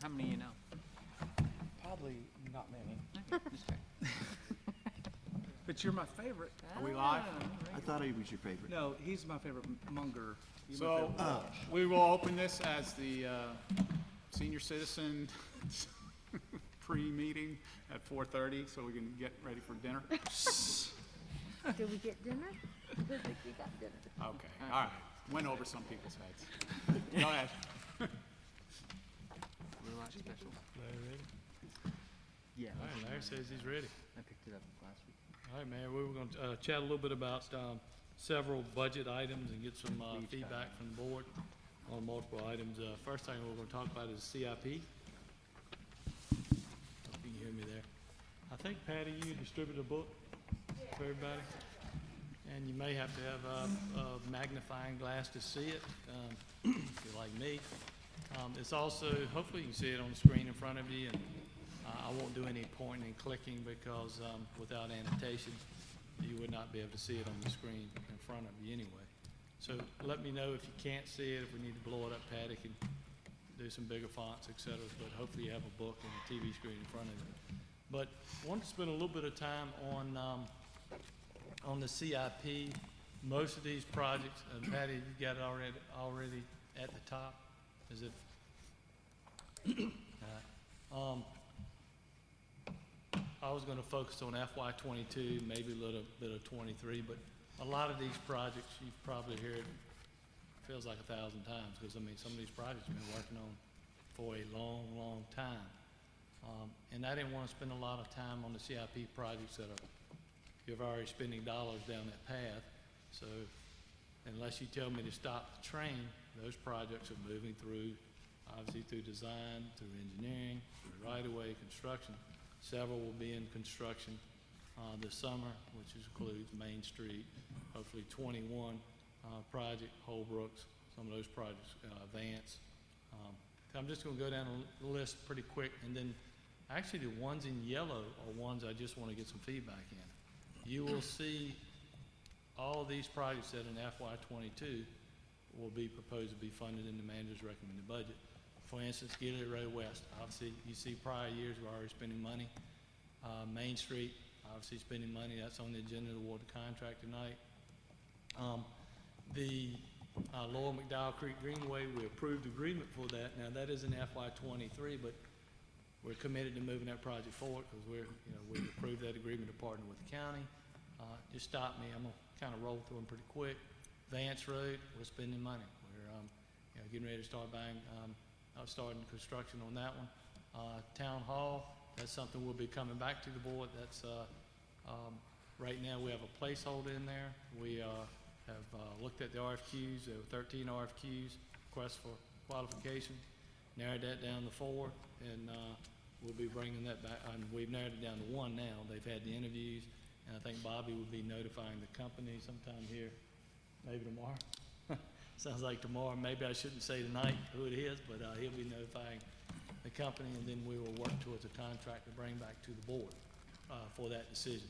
How many you know? Probably not many. Okay, just check. But you're my favorite. Are we live? I thought he was your favorite. No, he's my favorite Munger. You're my So favorite. we will open this as the senior citizen pre-meeting at 4:30, so we can get ready for dinner. Did we get dinner? I don't think we got dinner. Okay, all right. Went over some people's heads. Go ahead. Real Life Special. Larry ready? Yeah. All right, Larry says he's ready. I picked it up last week. All right, Mayor, we were going to chat a little bit about several budget items and get some feedback from the board on multiple items. First thing we're going to talk about is CIP. Hope you can hear me there. I think, Patty, you distributed a book for everybody? And you may have to have a magnifying glass to see it, if you're like me. It's also, hopefully you can see it on the screen in front of you, and I won't do any pointing and clicking because without annotation, you would not be able to see it on the screen in front of you anyway. So let me know if you can't see it, if we need to blow it up, Patty can do some bigger fonts, et cetera, but hopefully you have a book and a TV screen in front of you. But I want to spend a little bit of time on the CIP. Most of these projects, and Patty, you got it already at the top? Is it? I was going to focus on FY22, maybe a little bit of 23, but a lot of these projects you've probably heard feels like 1,000 times, because I mean some of these projects we've been working on for a long, long time. And I didn't want to spend a lot of time on the CIP projects that you're already spending dollars down that path. So unless you tell me to stop the train, those projects are moving through, obviously through design, through engineering, through right-of-way construction. Several will be in construction this summer, which includes Main Street, hopefully 21 project, Holbrooks, some of those projects, Vance. So I'm just going to go down the list pretty quick, and then actually the ones in yellow are ones I just want to get some feedback in. You will see all of these projects that in FY22 will be proposed to be funded in the manager's recommended budget. For instance, Gilead Road West, obviously you see prior years we're already spending money. Main Street, obviously spending money, that's on the agenda to award the contract tonight. The Lower Mcdowell Creek Greenway, we approved agreement for that. Now that is in FY23, but we're committed to moving that project forward because we've approved that agreement to partner with the county. Just stop me, I'm gonna kind of roll through them pretty quick. Vance Road, we're spending money. We're getting ready to start starting construction on that one. Town Hall, that's something we'll be coming back to the board. That's right now we have a placeholder in there. We have looked at the RFQs. There were 13 RFQs, requests for qualification. Narrowed that down to 4, and we'll be bringing that back. And we've narrowed it down to 1 now. They've had the interviews, and I think Bobby will be notifying the company sometime here, maybe tomorrow. Sounds like tomorrow. Maybe I shouldn't say tonight who it is, but he'll be notifying the company, and then we will work towards a contract to bring back to the board for that decision.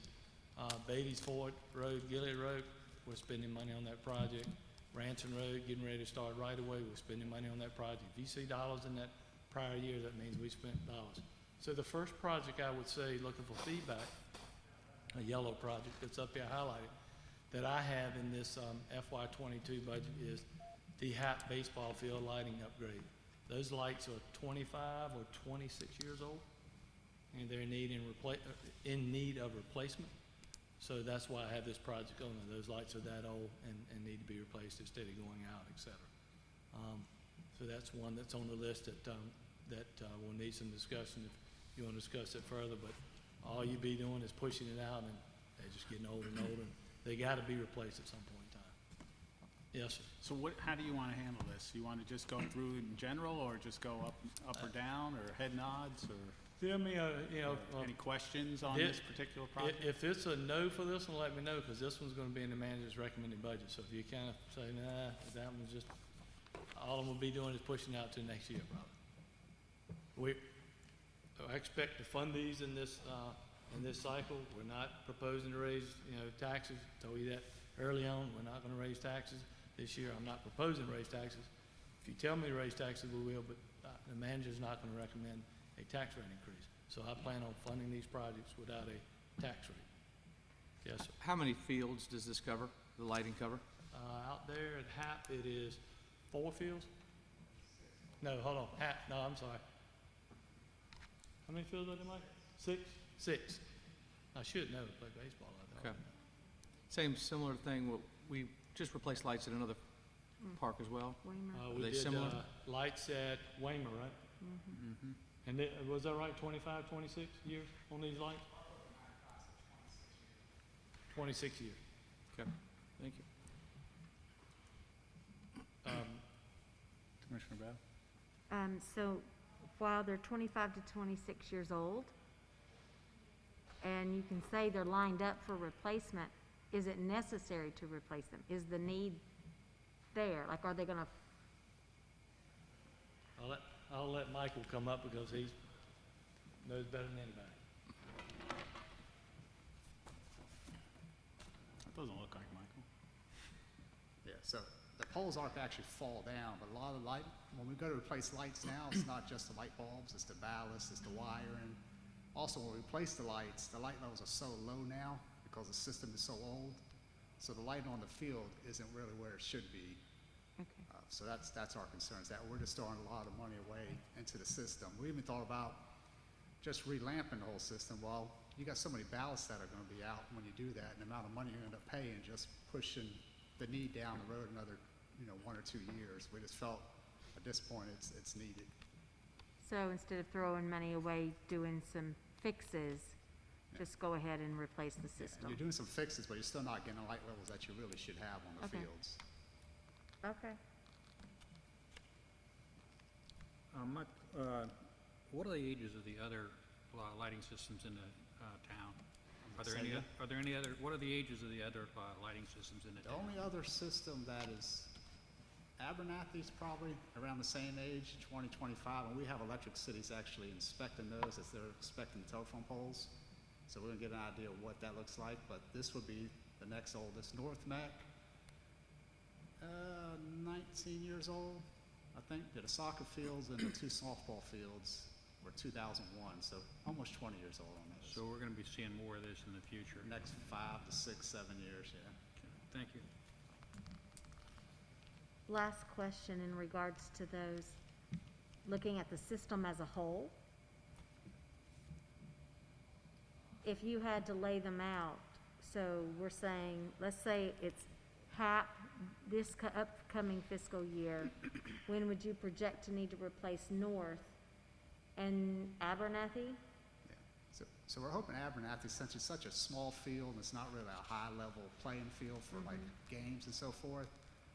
Beatty's Ford Road, Gilead Road, we're spending money on that project. Ransom Road, getting ready to start right away. We're spending money on that project. If you see dollars in that prior year, that means we spent dollars. So the first project I would say, looking for feedback, a yellow project that's up there highlighted, that I have in this FY22 budget is the HAP baseball field lighting upgrade. Those lights are 25 or 26 years old, and they're in need of replacement. So that's why I have this project on there. Those lights are that old and need to be replaced instead of going out, et cetera. So that's one that's on the list that will need some discussion if you want to discuss it further. But all you be doing is pushing it out, and they're just getting older and older. They got to be replaced at some point in time. Yes, sir. So how do you want to handle this? You want to just go through in general, or just go up or down, or head nods, or Tell me, any questions on this particular project? If it's a no for this one, let me know, because this one's going to be in the manager's recommended budget. So if you kind of say, nah, that one's just, all I'm going to be doing is pushing out to next year, probably. I expect to fund these in this cycle. We're not proposing to raise, taxes. Told you that early on. We're not going to raise taxes this year. I'm not proposing to raise taxes. If you tell me to raise taxes, we will, but the manager's not gonna recommend a tax rate increase. So I plan on funding these projects without a tax rate. Yes, sir. How many fields does this cover, the lighting cover? Out there at HAP, it is 4 fields? No, hold on, no, I'm sorry. How many fields are there, Mike? 6? 6. I should know, play baseball out there. Okay. Same, similar thing, we just replaced lights at another park as well. Weimer. Are We they did, similar? lights at Weimer, right? Mm-hmm. And was that right, 25, 26 years on these lights? 26 years. Okay, thank you. Commissioner Bell? So while they're 25 to 26 years old, and you can say they're lined up for replacement, is it necessary to replace them? Is the need there? Like, are they gonna, I'll let Michael come up because he knows better than anybody. That doesn't look like Michael. Yeah, so the poles aren't actually fall down, but a lot of light, when we go to replace lights now, it's not just the light bulbs, it's the ballast, it's the wiring. Also, when we replace the lights, the light levels are so low now because the system is so old. So the lighting on the field isn't really where it should be. okay. So that's our concern, is that we're just throwing a lot of money away into the system. We even thought about just relamping the whole system. Well, you got so many ballasts that are gonna be out when you do that, and the amount of money you end up paying, just pushing the need down the road another, 1 or 2 years. We just felt at this point it's needed. So instead of throwing money away doing some fixes, just go ahead and replace the Yeah, and system? you're doing some fixes, but you're still not getting the light levels that you really should have on the Okay. fields. Okay. Mike, what are the ages of the other lighting systems in the town? Are there Say any, again? are there any other, what are the ages of the other lighting systems in the The town? only other system that is Abernathy's probably around the same age, 2025, and we have Electric Cities actually inspecting those as they're inspecting the telephone poles. So we're gonna get an idea of what that looks like, but this would be the next oldest. North Mech, 19 years old, I think. The soccer fields and the 2 softball fields were 2001, so almost 20 years old on those. So we're gonna be seeing more of this in the future. Next 5 to 6, 7 years, yeah. Thank you. Last question in regards to those, looking at the system as a whole. If you had to lay them out, so we're saying, let's say it's HAP this upcoming fiscal year, when would you project to need to replace North and Abernathy? Yeah. So we're hoping Abernathy, since it's such a small field and it's not really a high-level playing field for like games and so forth,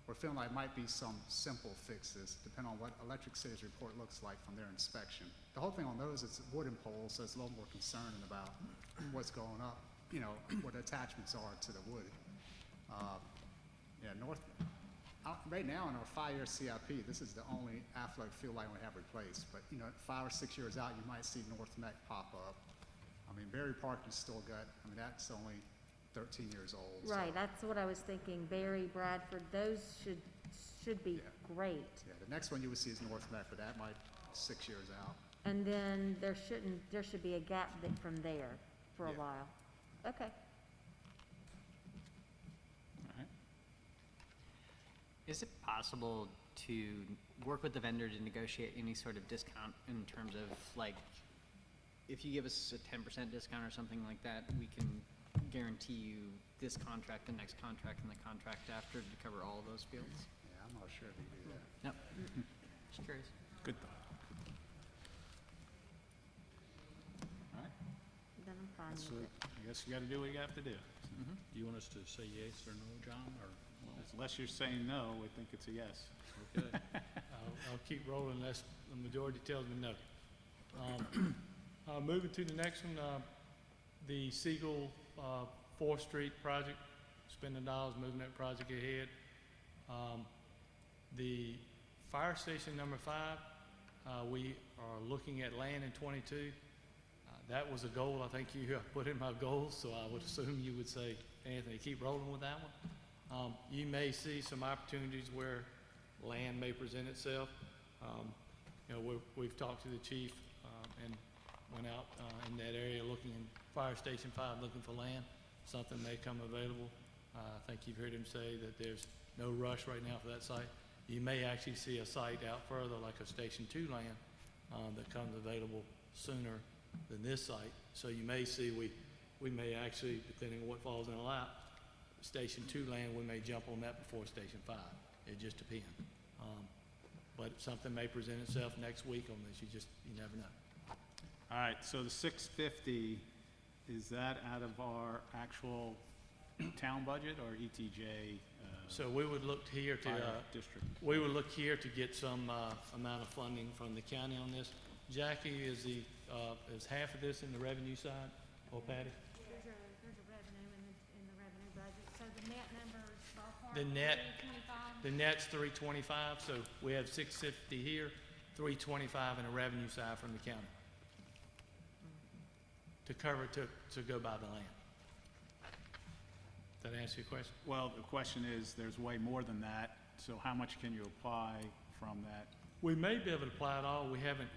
we're feeling like it might be some simple fixes, depending on what Electric City's report looks like from their inspection. The whole thing on those is wooden poles, so it's a little more concerning about what's going up, what attachments are to the wood. Right now in our 5-year CIP, this is the only athletic field light we have replaced. But 5 or 6 years out, you might see North Mech pop up. I mean, Berry Park is still got. I mean, that's only 13 years old. so- Right, that's what I was thinking, Barry, Bradford, those should be Yeah. great. Yeah, the next one you would see is North Mech, but that might 6 years out. And then there should be a gap from there for a Yeah. while. Okay. All right. Is it possible to work with the vendor to negotiate any sort of discount in terms of, like, if you give us a 10% discount or something like that, we can guarantee you this contract, the next contract, and the contract after to cover all of those fields? Yeah, I'm not sure if you do that. Yep. Just curious. Good thought. All right. Then I'm fine That's with what, it. I guess you gotta do what you have to do. Do you want us to say yes or no, John, or? Unless you're saying no, we think it's a yes. Okay. I'll keep rolling unless the majority tells me no. Moving to the next one, the Siegel 4th Street project, spending dollars, moving that project ahead. The fire station number 5, we are looking at land in 22. That was a goal I think you put in my goals, so I would assume you would say, Anthony, keep rolling with that one. You may see some opportunities where land may present itself. you know, we've talked to the chief, and went out, in that area looking in Fire Station 5, looking for land. Something may come available. I think you've heard him say that there's no rush right now for that site. You may actually see a site out further, like a Station 2 land, that comes available sooner than this site. So you may see, we may actually, depending on what falls in our lap, Station 2 land, we may jump on that before Station 5. It just depends. But something may present itself next week on this. You never know. All right, so the 650, is that out of our actual town budget or ETJ? So we would look here to, Fire district? we would look here to get some, amount of funding from the county on this. Jackie, is half of this in the revenue side, or Patty? There's a revenue in the revenue budget, so the net number is ballpark. The net- 325? The net's 325, so we have 650 here, 325 in the revenue side from the county. To cover, to go by the land. That answer your question? Well, the question is, there's way more than that, so how much can you apply from that? We may be able to apply it all. We haven't,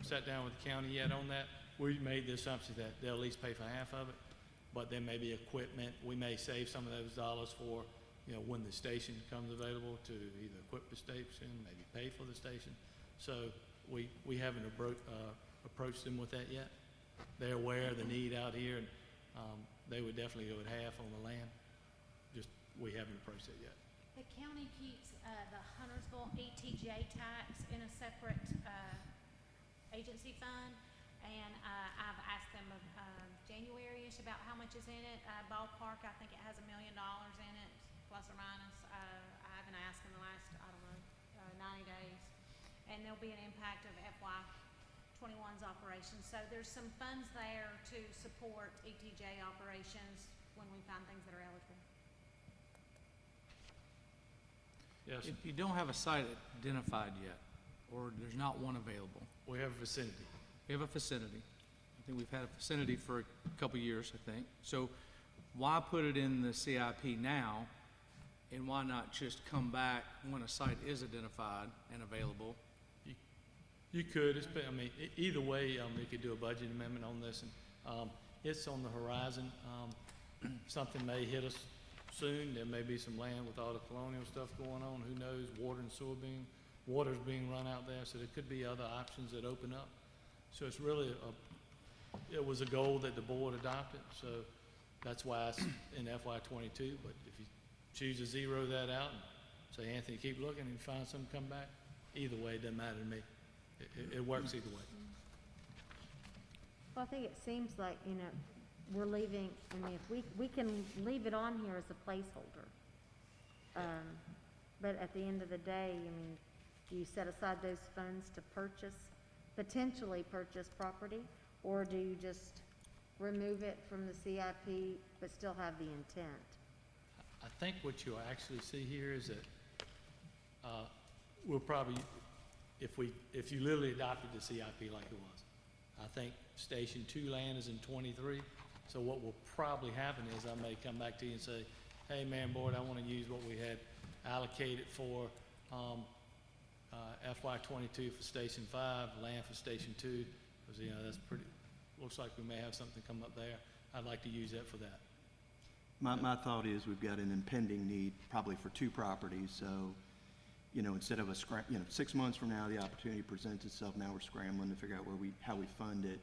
sat down with the county yet on that. We made the assumption that they'll at least pay for half of it, but there may be equipment. We may save some of those dollars for, when the station comes available to either equip the station, maybe pay for the station. So we haven't approached them with that yet. They're aware of the need out here, and they would definitely go at half on the land. Just, we haven't approached it yet. The county keeps the Huntersville ETJ tax in a separate agency fund, and I've asked them January-ish about how much is in it. Ballpark, I think it has $1 million in it, plus or minus. I haven't asked in the last, 90 days. And there'll be an impact of FY 21's operations. So there's some funds there to support ETJ operations when we find things that are eligible. Yes, If you don't have a site identified yet, or there's not one available, we have a vicinity. we have a vicinity. I think we've had a vicinity for a couple of years, I think. So why put it in the CIP now, and why not just come back when a site is identified and available? You could, either way, you could do a budget amendment on this, and, it's on the horizon. Something may hit us soon. There may be some land with all the colonial stuff going on. Who knows? Water's being run out there, so there could be other options that open up. So it's really it was a goal that the board adopted, so that's why it's in FY 22. But if you choose to zero that out and say, Anthony, keep looking and find something, come back, either way, it doesn't matter to me. It works either way. Well, I think it seems like, we're leaving, if we can leave it on here as a placeholder. But at the end of the day, do you set aside those funds to potentially purchase property? Or do you just remove it from the CIP but still have the intent? I think what you'll actually see here is that we'll probably, if you literally adopted the CIP like it was, I think Station 2 land is in 23. So what will probably happen is I may come back to you and say, hey, man, board, I want to use what we had allocated for FY 22 for Station 5, land for Station 2, because, that's looks like we may have something come up there. I'd like to use that for that. My thought is we've got an impending need probably for two properties, so, instead of 6 months from now, the opportunity presents itself, now we're scrambling to figure out how we fund it.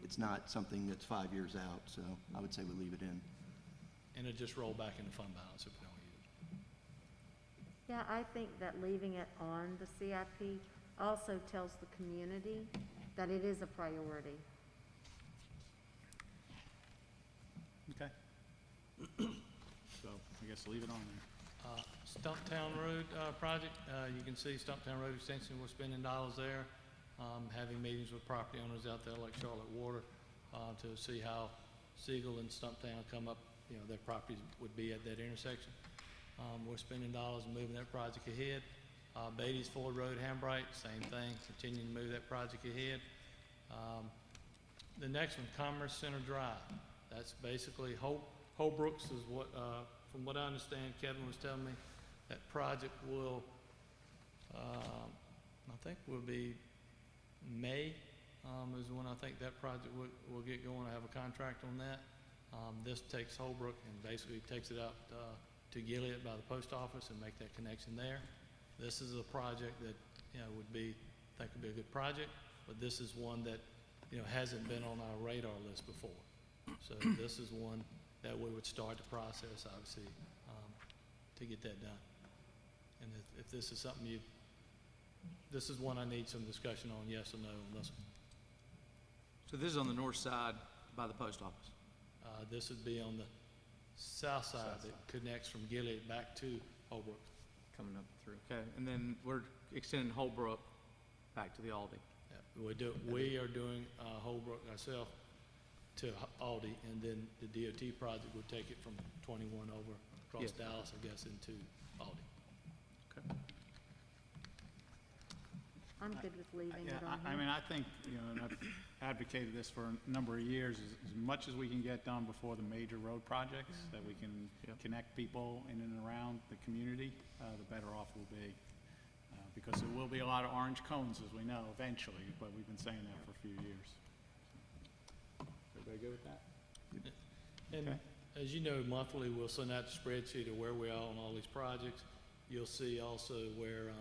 It's not something that's 5 years out, so I would say we leave it in. And it just roll back into fund balance if we don't use it. Yeah, I think that leaving it on the CIP also tells the community that it is a priority. Okay. So I guess leave it on there. Stumptown Road project, you can see Stumptown Road extension, we're spending dollars there. Having meetings with property owners out there like Charlotte Water to see how Siegel and Stumptown come up, their properties would be at that intersection. We're spending dollars and moving that project ahead. Beatty's Ford Road, Hambright, same thing, continuing to move that project ahead. The next one, Commerce Center Drive. That's basically Holbrooks is what, from what I understand, Kevin was telling me, that project will, I think will be May, is when I think that project will get going. I have a contract on that. This takes Holbrook and basically takes it up, to Gilead by the post office and make that connection there. This is a project that, would be a good project, but this is one that, hasn't been on our radar list before. So this is one that we would start the process, obviously, to get that done. And if this is something this is one I need some discussion on, yes or no on this one. So this is on the north side by the post office. This would be on the south side that connects from Gilead back to Holbrook. Coming up through. Okay, and then we're extending Holbrook back to the Aldi. Yeah, we are doing Holbrook ourselves to Aldi, and then the DOT project would take it from 21 over across Yes. Dallas, I guess, into Aldi. Okay. I'm good with leaving Yeah, it on I here. mean, I think, and I've advocated this for a number of years, as much as we can get done before the major road projects, that we can Yep. connect people in and around the community, the better off we'll be. Because there will be a lot of orange cones, as we know, eventually, but we've been saying that for a few years. Everybody good with that? And Okay. as you know, monthly, we'll send out a spreadsheet of where we are on all these projects. You'll see also where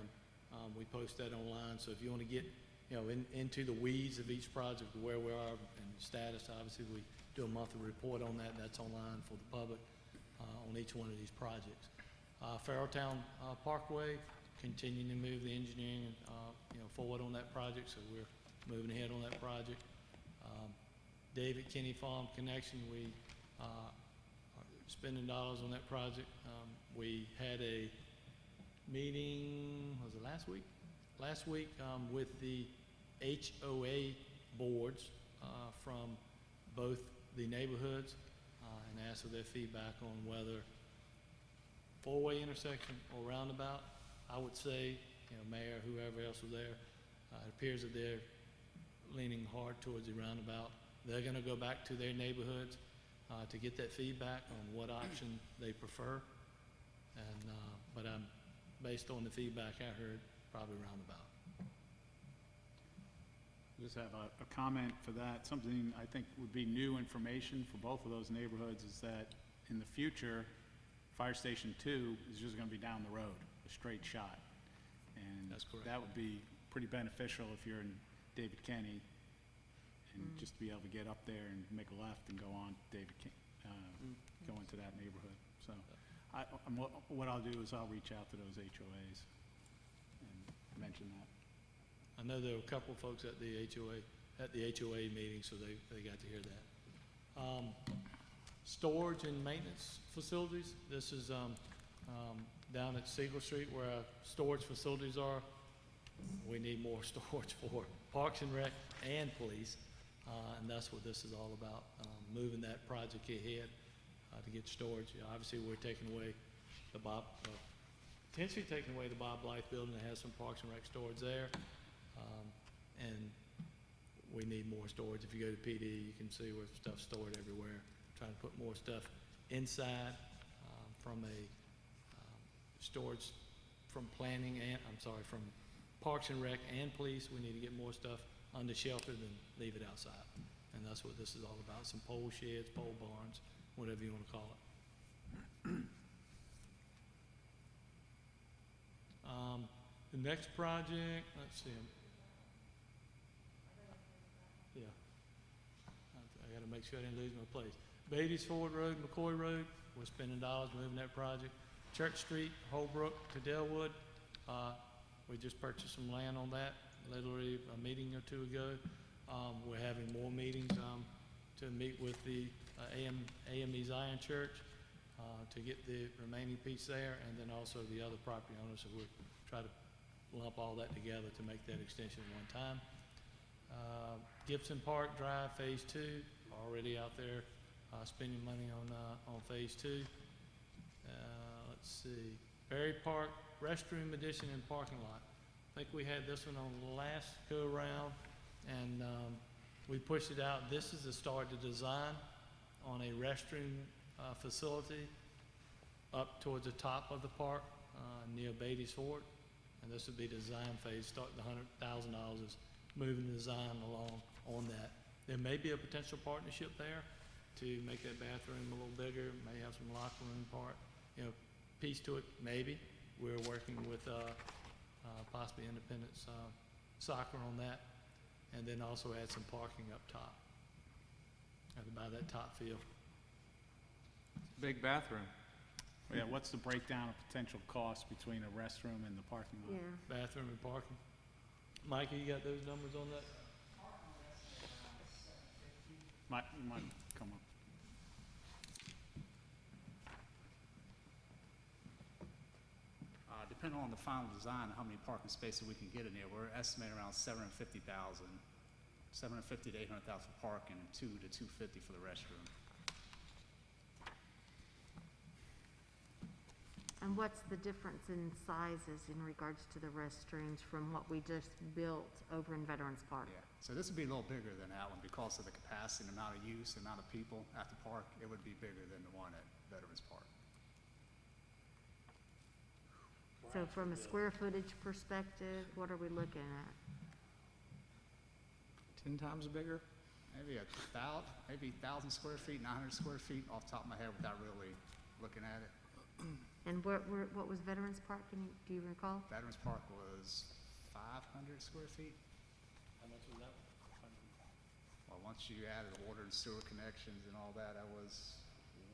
we post that online, so if you want to get, into the weeds of each project, where we are and status, obviously, we do a monthly report on that. That's online for the public on each one of these projects. Farrelltown Parkway, continuing to move the engineering, forward on that project, so we're moving ahead on that project. David Kinney Farm Connection, we are spending dollars on that project. We had a meeting, was it last week? Last week, with the HOA boards from both the neighborhoods, and asked for their feedback on whether four-way intersection or roundabout. I would say, mayor, whoever else was there, it appears that they're leaning hard towards the roundabout. They're gonna go back to their neighborhoods to get that feedback on what option they prefer. And, but based on the feedback I heard, probably roundabout. Just have a comment for that. Something I think would be new information for both of those neighborhoods is that in the future, Fire Station 2 is just gonna be down the road, a straight shot. And That's correct. that would be pretty beneficial if you're in David Kenny, and just to be able to get up there and make a left and go on go into that neighborhood. So what I'll do is I'll reach out to those HOAs and mention that. I know there were a couple of folks at the HOA meeting, so they got to hear that. Storage and maintenance facilities, this is, down at Siegel Street where our storage facilities are. We need more storage for Parks and Rec and police, and that's what this is all about, moving that project ahead, to get storage. Obviously, we're taking away potentially taking away the Bob Blythe building that has some Parks and Rec storage there. And we need more storage. If you go to PD, you can see where stuff's stored everywhere. Trying to put more stuff inside from a storage from planning and, from Parks and Rec and police. We need to get more stuff under shelter than leave it outside. And that's what this is all about, some pole sheds, pole barns, whatever you want to call it. The next project, let's see. Yeah. I gotta make sure I didn't lose my place. Beatty's Ford Road, McCoy Road, we're spending dollars moving that project. Church Street, Holbrook to Delwood, we just purchased some land on that, literally a meeting or two ago. We're having more meetings, to meet with the, AME Zion Church, to get the remaining piece there, and then also the other property owners, so we'll try to lump all that together to make that extension one time. Gibson Park Drive Phase 2, already out there, spending money on Phase 2. Let's see, Berry Park Restroom Addition and Parking Lot. I think we had this one on the last go-around, and we pushed it out. This is the start to design on a restroom facility up towards the top of the park, near Beatty's Ford. And this would be the design phase, starting $100,000 is moving the design along on that. There may be a potential partnership there to make that bathroom a little bigger, may have some locker room part, piece to it, maybe. We're working with, possibly Independence, Soccer on that, and then also add some parking up top. Have to buy that top field. Big bathroom. Yeah, what's the breakdown of potential cost between a restroom and the parking lot? Yeah. Bathroom and parking. Mikey, you got those numbers on that? You might come up. Depending on the final design and how many parking spaces we can get in there, we're estimating around 750,000 to 800,000 for parking, and 2 to 250 for the restroom. And what's the difference in sizes in regards to the restrooms from what we just built over in Veterans Park? Yeah, so this would be a little bigger than that one because of the capacity, the amount of use, the amount of people at the park. It would be bigger than the one at Veterans Park. So from a square footage perspective, what are we looking at? 10 times bigger? Maybe 1,000 square feet, 900 square feet off the top of my head without really looking at it. And what was Veterans Park, do you recall? Veterans Park was 500 square feet. How much was that? Well, once you added water and sewer connections and all that, that was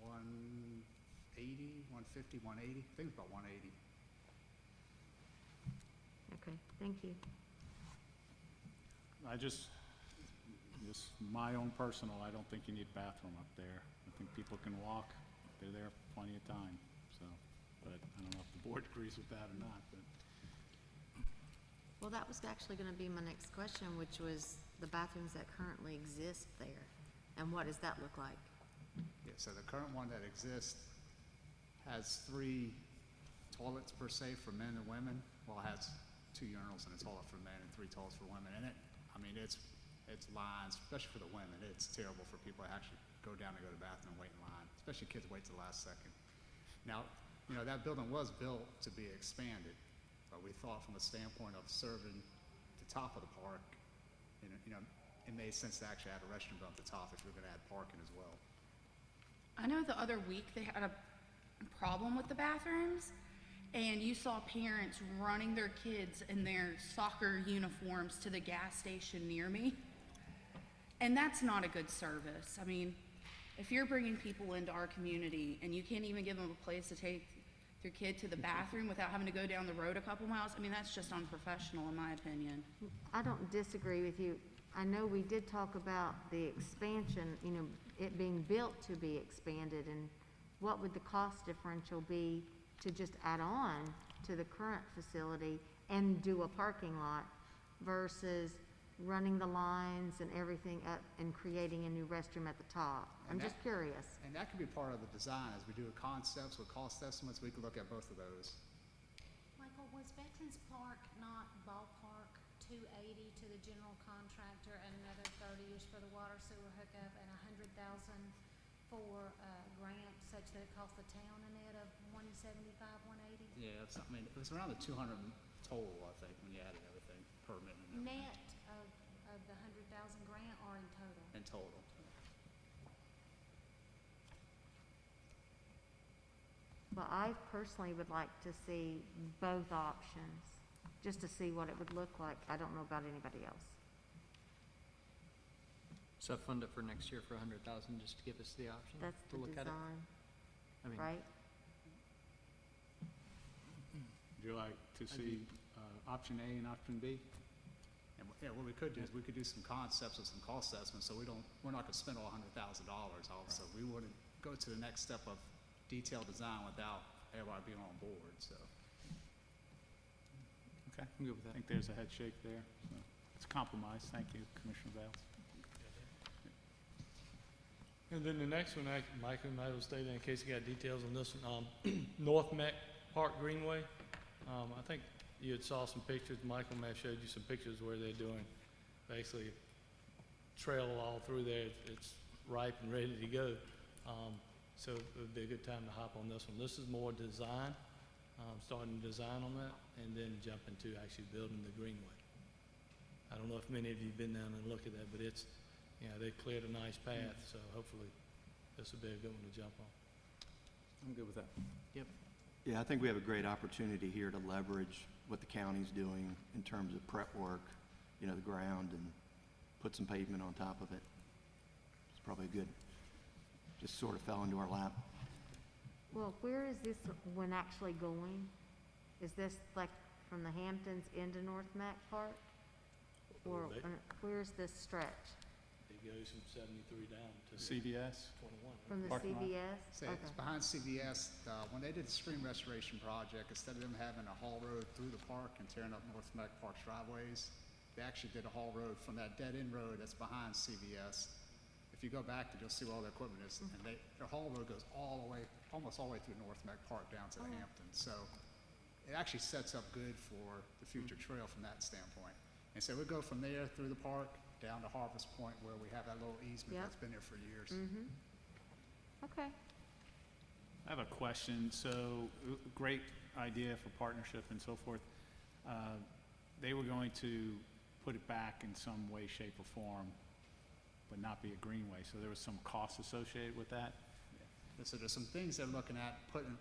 180, 150, 180. I think it was about 180. Okay, thank you. Just my own personal, I don't think you need a bathroom up there. I think people can walk, they're there plenty of time, so, but I don't know if the board agrees with that or not, but. Well, that was actually gonna be my next question, which was the bathrooms that currently exist there, and what does that look like? Yeah, so the current one that exists has 3 toilets per se for men and women. Well, it has 2 urinals and a toilet for men and 3 toilets for women. And it's lines, especially for the women. It's terrible for people to actually go down and go to the bathroom and wait in line, especially kids wait till the last second. Now, that building was built to be expanded, but we thought from a standpoint of serving the top of the park, it made sense to actually add a restroom at the top if you're gonna add parking as well. I know the other week they had a problem with the bathrooms, and you saw parents running their kids in their soccer uniforms to the gas station near me. And that's not a good service. I mean, if you're bringing people into our community and you can't even give them a place to take your kid to the bathroom without having to go down the road a couple miles, I mean, that's just unprofessional in my opinion. I don't disagree with you. I know we did talk about the expansion, it being built to be expanded, and what would the cost differential be to just add on to the current facility and do a parking lot versus running the lines and everything up and creating a new restroom at the top? I'm just curious. And that could be part of the design. As we do concepts with cost estimates, we could look at both of those. Michael, was Veterans Park not ballpark 280 to the general contractor and another 30 is for the water sewer hookup and 100,000 for grant such that it cost the town a net of 175, 180? Yeah, it was around the 200 total, I think, when you added everything, permit and everything. Net of the 100,000 grant or in total? In total. Well, I personally would like to see both options, just to see what it would look like. I don't know about anybody else. So fund it for next year for 100,000, just to give us the option That's to the look at it. design, I mean, right? Would you like to see option A and option B? And what we could do is we could do some concepts with some cost estimates, so we're not gonna spend all $100,000 also. We wouldn't go to the next step of detailed design without everybody being on board, so. Okay, I'm good with I that. think there's a head shake there. So it's a compromise. Thank you, Commissioner Bales. And then the next one, Michael might have stated in case you got details on this one, North Mech Park Greenway. I think you had saw some pictures, Michael may have showed you some pictures where they're doing basically trail all through there. It's ripe and ready to go. So it would be a good time to hop on this one. This is more design, starting design on that, and then jump into actually building the Greenway. I don't know if many of you've been down and looked at that, but it's, you know, they cleared a nice path, so hopefully this will be a good one to jump on. I'm good with that. Yeah, I think we have a great opportunity here to leverage what the county's doing in terms of prep work, you know, the ground, and put some pavement on top of it. It's probably a good, just sort of fell into our lap. Well, where is this one actually going? Is this like from the Hamptons into North Mac Park? Or They- where's this stretch? It goes from 73 down to CVS? 21. From the Parking lot? CVS? Say, Okay. it's behind CVS, when they did the stream restoration project, instead of them having a haul road through the park and tearing up North Mac Park's driveways, they actually did a haul road from that dead-end road that's behind CVS. If you go back, you'll see where all the equipment is, and their haul road goes all the way, almost all the way through North Mac Park down to the Hamptons. So it actually sets up good for the future trail from that standpoint. And so we go from there through the park down to Harvest Point, where we have that little easement Yep. that's been there for years. Okay. I have a question. So, great idea for partnership and so forth. They were going to put it back in some way, shape, or form, but not be a greenway. So there was some cost associated with that? And so there's some things they're looking at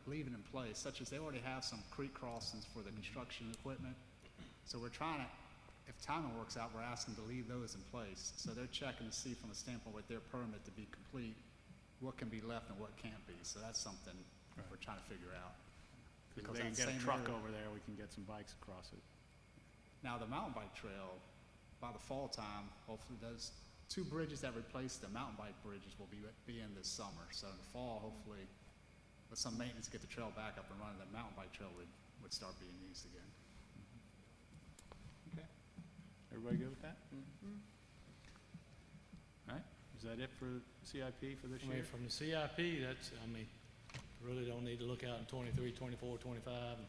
leaving in place, such as they already have some creek crossings for the construction equipment. So we're trying to, if timing works out, we're asking to leave those in place. So they're checking to see from a standpoint with their permit to be complete, what can be left and what can't be. So that's something we're trying to figure out. Because Because they can that get a same truck area- over there, we can get some bikes across it. Now, the mountain bike trail, by the fall time, hopefully those two bridges that replace the mountain bike bridges will be in this summer. So in the fall, hopefully, with some maintenance, get the trail back up and running, the mountain bike trail would start being used again. Okay. Everybody good with that? All right, is that it for CIP for this I mean, year? from the CIP, that's, I mean, really don't need to look out in 23, 24, 25, and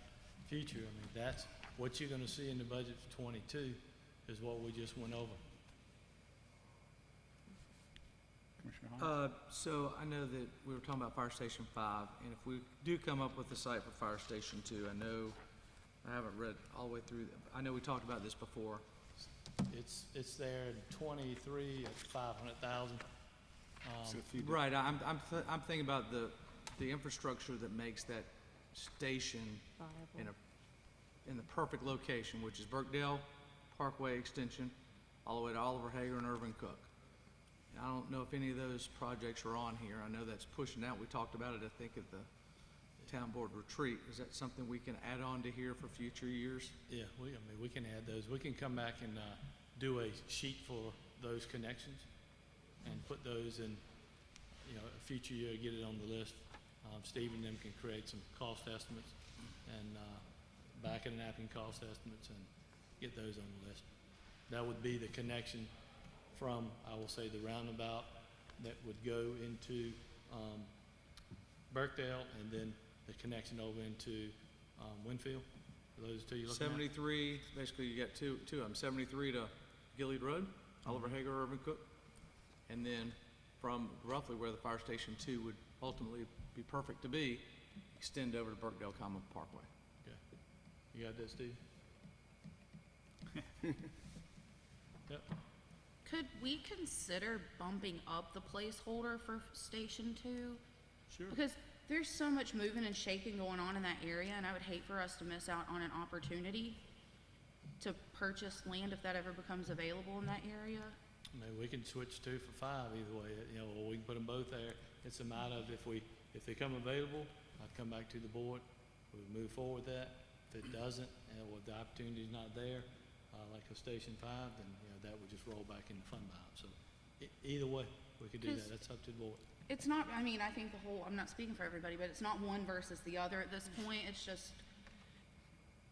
future. I mean, that's, what you're gonna see in the budget for 22 is what we just went over. Commissioner Hines? So I know that we were talking about Fire Station 5, and if we do come up with the site for Fire Station 2, I know, I haven't read all the way through, I know we talked about this before. It's there in 23 at 500,000. So if you did- Right, I'm thinking about the infrastructure that makes that station Viable. in the perfect location, which is Burkdale Parkway Extension, all the way to Oliver Hager and Irvin Cook. I don't know if any of those projects are on here. I know that's pushing out. We talked about it, I think, at the town board retreat. Is that something we can add on to here for future years? Yeah, I mean, we can add those. We can come back and do a sheet for those connections and put those in, you know, a future year, get it on the list. Steve and them can create some cost estimates and back of the napkin cost estimates and get those on the list. That would be the connection from, I will say, the roundabout that would go into Burkdale, and then the connection over into Winfield. Are those two you're looking at? 73, basically you got two of them, 73 to Gilead Road, Oliver Hager, Irvin Cook. And then from roughly where the Fire Station 2 would ultimately be perfect to be, extend over to Burkdale Common Parkway. Okay. You got that, Steve? Yep. Could we consider bumping up the placeholder for Station 2? Sure. Because there's so much moving and shaking going on in that area, and I would hate for us to miss out on an opportunity to purchase land if that ever becomes available in that area. I mean, we can switch 2 for 5 either way, you know, or we can put them both there. It's a matter of if they come available, I'd come back to the board, we would move forward with that. If it doesn't, and well, the opportunity's not there, like a Station 5, then, you know, that would just roll back into fund balance. So either way, we could do that. 'Cause- That's up to the board. It's not, I mean, I think the whole, I'm not speaking for everybody, but it's not one versus the other at this point. It's just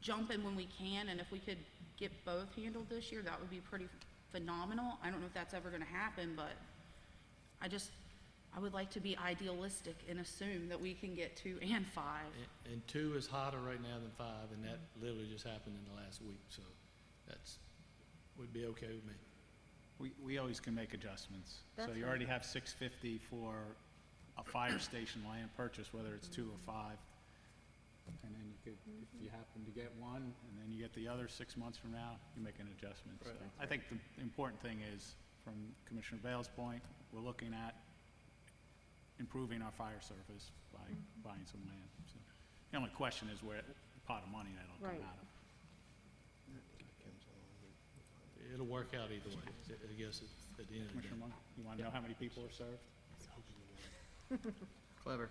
jumping when we can, and if we could get both handled this year, that would be pretty phenomenal. I don't know if that's ever gonna happen, but I would like to be idealistic and assume that we can get 2 and 5. And 2 is hotter right now than 5, and that literally just happened in the last week, so would be okay with me. We always can make adjustments. So That's you right. already have 650 for a fire station land purchase, whether it's 2 or 5. and then you could, if you happen to get one, and then you get the other 6 months from now, you make an adjustment. So I think the important thing is, from Commissioner Bale's point, we're looking at improving our fire service by buying some land. So the only question is where the pot of money that'll come Right. out of. It'll work out either way, I guess, at the end of the day. Commissioner Monk, you want to know how many people are served? Clever.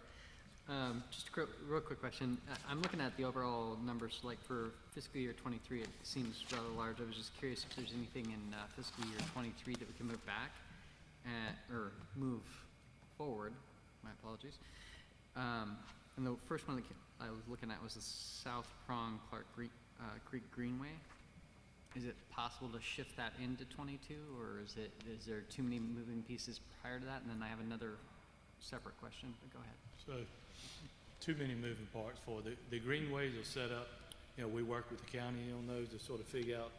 Just a real quick question. I'm looking at the overall numbers, like for fiscal year '23, it seems rather large. I was just curious if there's anything in fiscal year '23 that we can move back, or move forward. My apologies. And the first one that I was looking at was the South Prong Creek Greenway. Is it possible to shift that into '22, or is there too many moving pieces prior to that? And then I have another separate question, but go ahead. So, too many moving parts for the greenways are set up. You know, we work with the county on those to sort of figure out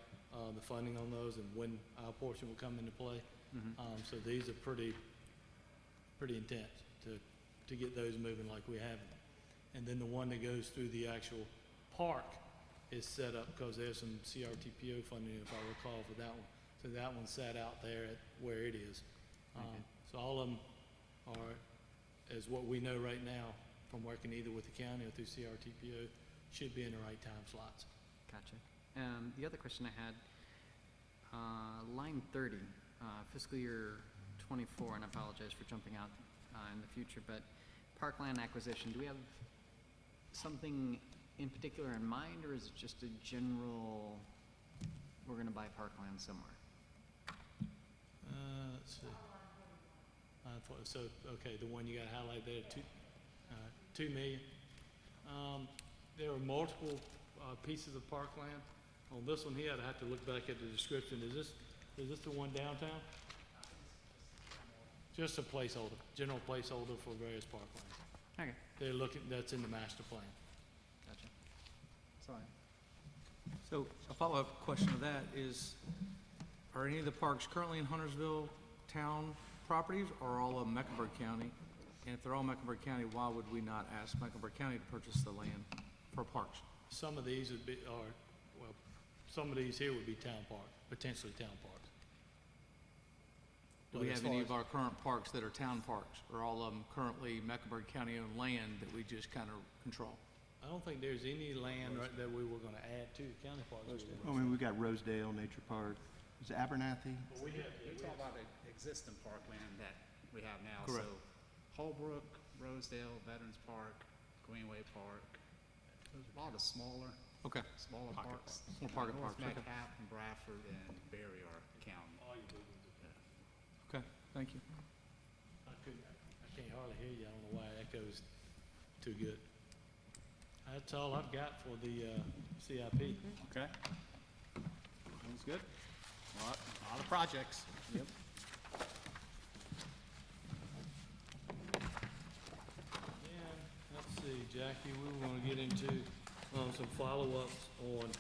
the funding on those and when our portion will come into play. So these are pretty intense to get those moving like we have. And then the one that goes through the actual park is set up because there's some CRTPO funding, if I recall, for that one. So that one's sat out there at where it is. So all of them are, as what we know right now, from working either with the county or through CRTPO, should be in the right time slots. Gotcha. The other question I had, line 30, fiscal year '24, and I apologize for jumping out in the future, but Parkland Acquisition, do we have something in particular in mind, or is it just a general, we're going to buy parkland somewhere? Let's see. So, okay, the one you got highlighted there, 2 million. There are multiple pieces of parkland. On this one here, I'd have to look back at the description. Is this the one downtown? Just a placeholder, general placeholder for various parklands. Okay. They're looking, that's in the master plan. Gotcha. Sorry. So a follow-up question to that is, are any of the parks currently in Huntersville town properties, or are all of Mecklenburg County? And if they're all Mecklenburg County, why would we not ask Mecklenburg County to purchase the land for parks? Some of these would be, some of these here would be town parks, potentially town parks. Do we have any of our current parks that are town parks, or all of them currently Mecklenburg County owned land that we just kind of control? I don't think there's any land right that we were gonna add to the county parks. I mean, we've got Rosedale Nature Park, is it Abernathy? We're talking about the existing parkland that we have now. Correct. So Holbrook, Rosedale, Veterans Park, Greenway Park, there's a lot of smaller Okay. parks. More pocket North parks, okay. Metcalf and Bradford and Berry are county. Okay, thank you. I can't hardly hear you. I don't know why that goes too good. That's all I've got for the CIP. Okay. Sounds good. A lot of projects. Yep. And let's see, Jackie, we were gonna get into some follow-ups on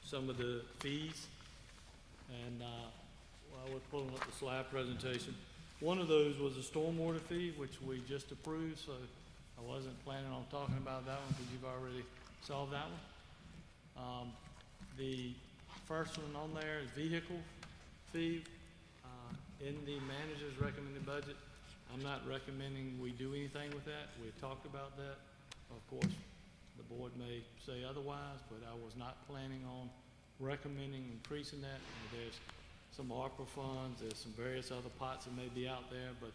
some of the fees. And while we're pulling up the slide presentation, one of those was a stormwater fee, which we just approved, so I wasn't planning on talking about that one because you've already solved that one. The first one on there is vehicle fee. In the manager's recommended budget, I'm not recommending we do anything with that. We talked about that. Of course, the board may say otherwise, but I was not planning on recommending increasing that. There's some ARPA funds, there's some various other pots that may be out there, but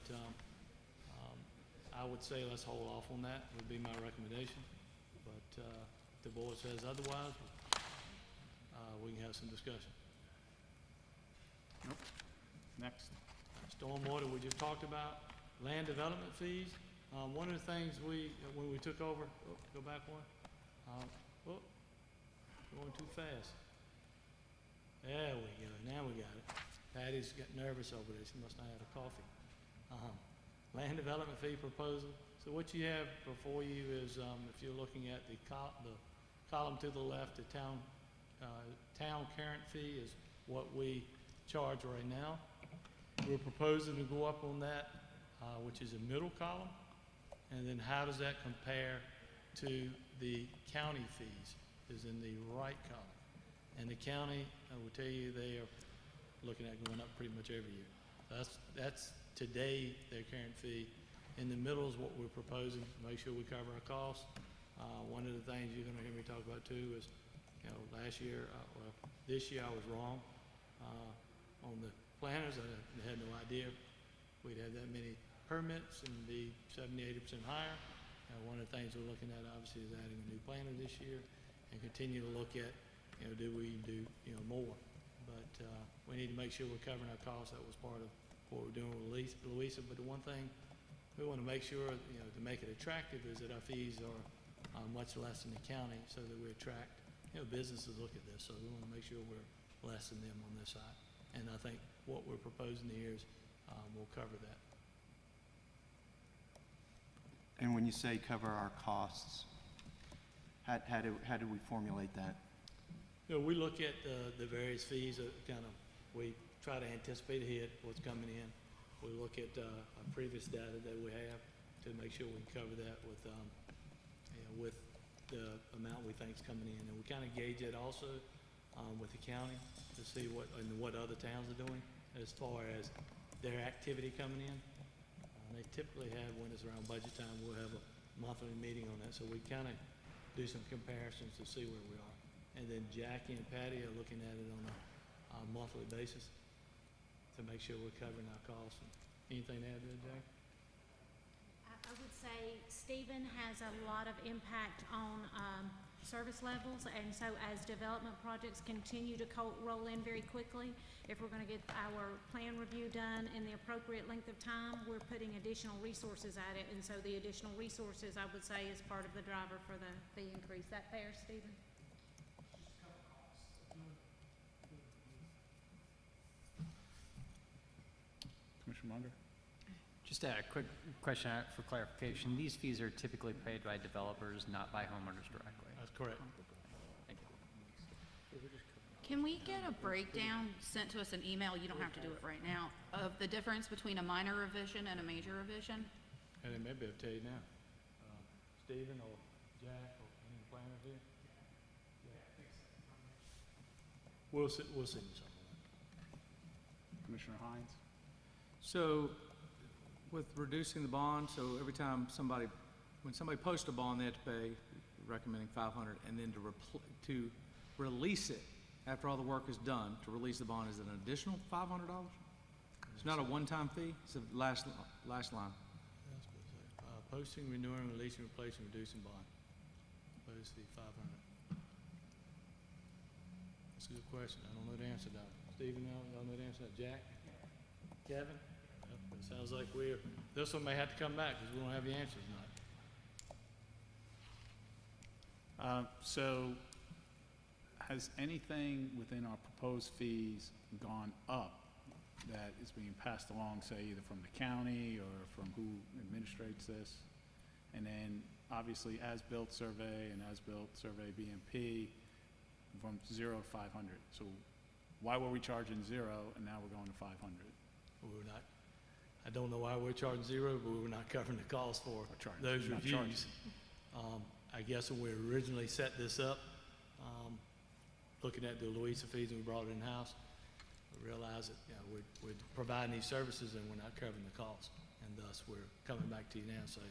I would say let's hold off on that, would be my recommendation. But if the board says otherwise, we can have some discussion. Nope. Next. Stormwater, we just talked about. Land development fees. One of the things when we took over, go back one. Going too fast. There we go, now we got it. Patty's got nervous over there, she must not have had a coffee. Land development fee proposal. So what you have before you is, if you're looking at the column to the left, the town current fee is what we charge right now. We're proposing to go up on that, which is a middle column. And then how does that compare to the county fees is in the right column. And the county, I will tell you, they are looking at going up pretty much every year. That's today their current fee. In the middle is what we're proposing, make sure we cover our costs. One of the things you're gonna hear me talk about too is, last year, this year I was wrong. On the planners, I had no idea we'd have that many permits and be 70–80% higher. One of the things we're looking at obviously is adding a new planner this year and continue to look at, do we do, more? But we need to make sure we're covering our costs. That was part of what we're doing with Louisa. But the one thing we want to make sure, to make it attractive is that our fees are much less than the county so that we attract, businesses look at this. So we want to make sure we're less than them on this side. And I think what we're proposing here is will cover that. And when you say cover our costs, how do we formulate that? We look at the various fees, we try to anticipate ahead what's coming in. We look at our previous data that we have to make sure we can cover that with the amount we think is coming in. And we kind of gauge it also with the county to see what other towns are doing as far as their activity coming in. They typically have, when it's around budget time, we'll have a monthly meeting on that. So we kind of do some comparisons to see where we are. And then Jackie and Patty are looking at it on a monthly basis to make sure we're covering our costs. Anything to add to that, Jackie? I would say Stephen has a lot of impact on service levels, and so as development projects continue to roll in very quickly, if we're going to get our plan review done in the appropriate length of time, we're putting additional resources at it, and so the additional resources, I would say, is part of the driver for the fee increase. That fair, Stephen? Commissioner Munger? Just a quick question for clarification. These fees are typically paid by developers, not by homeowners directly. That's correct. Thank you. Can we get a breakdown sent to us in email, you don't have to do it right now, of the difference between a minor revision and a major revision? And they may be able to tell you now. Stephen or Jack or any planners here? We'll send you something. Commissioner Hines? So with reducing the bond, so every time when somebody posts a bond, they have to pay, recommending 500, and then to release it after all the work is done, to release the bond is an additional $500? It's not a one-time fee, it's the last line. Posting, renewing, releasing, replacing, reducing bond. Post fee 500. That's a good question. I don't know the answer to that. Stephen, y'all know the answer to that? Jack? Kevin? It sounds like this one may have to come back because we don't have the answers tonight. So has anything within our proposed fees gone up that is being passed along, say, either from the county or from who administrates this? And then, obviously, as-built survey and as-built survey BMP from 0 to 500. So why were we charging 0 and now we're going to 500? I don't know why we're charging 0, but we were not covering the cost for those reviews. I guess when we originally set this up, looking at the Louisa fees and we brought it in-house, we realized that we're providing these services and we're not covering the cost. And thus, we're coming back to you now and say,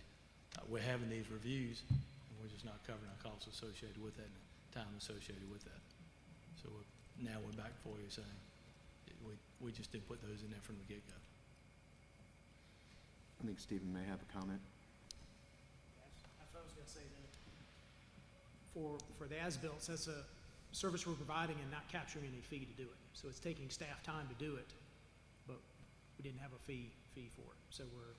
we're having these reviews and we're just not covering our costs associated with that and the time associated with that. So now we're back for you saying, we just didn't put those in there from the get-go. I think Stephen may have a comment. That's what I was gonna say, that for the as-built, that's a service we're providing and not capturing any fee to do it. So it's taking staff time to do it, but we didn't have a fee for it. So we're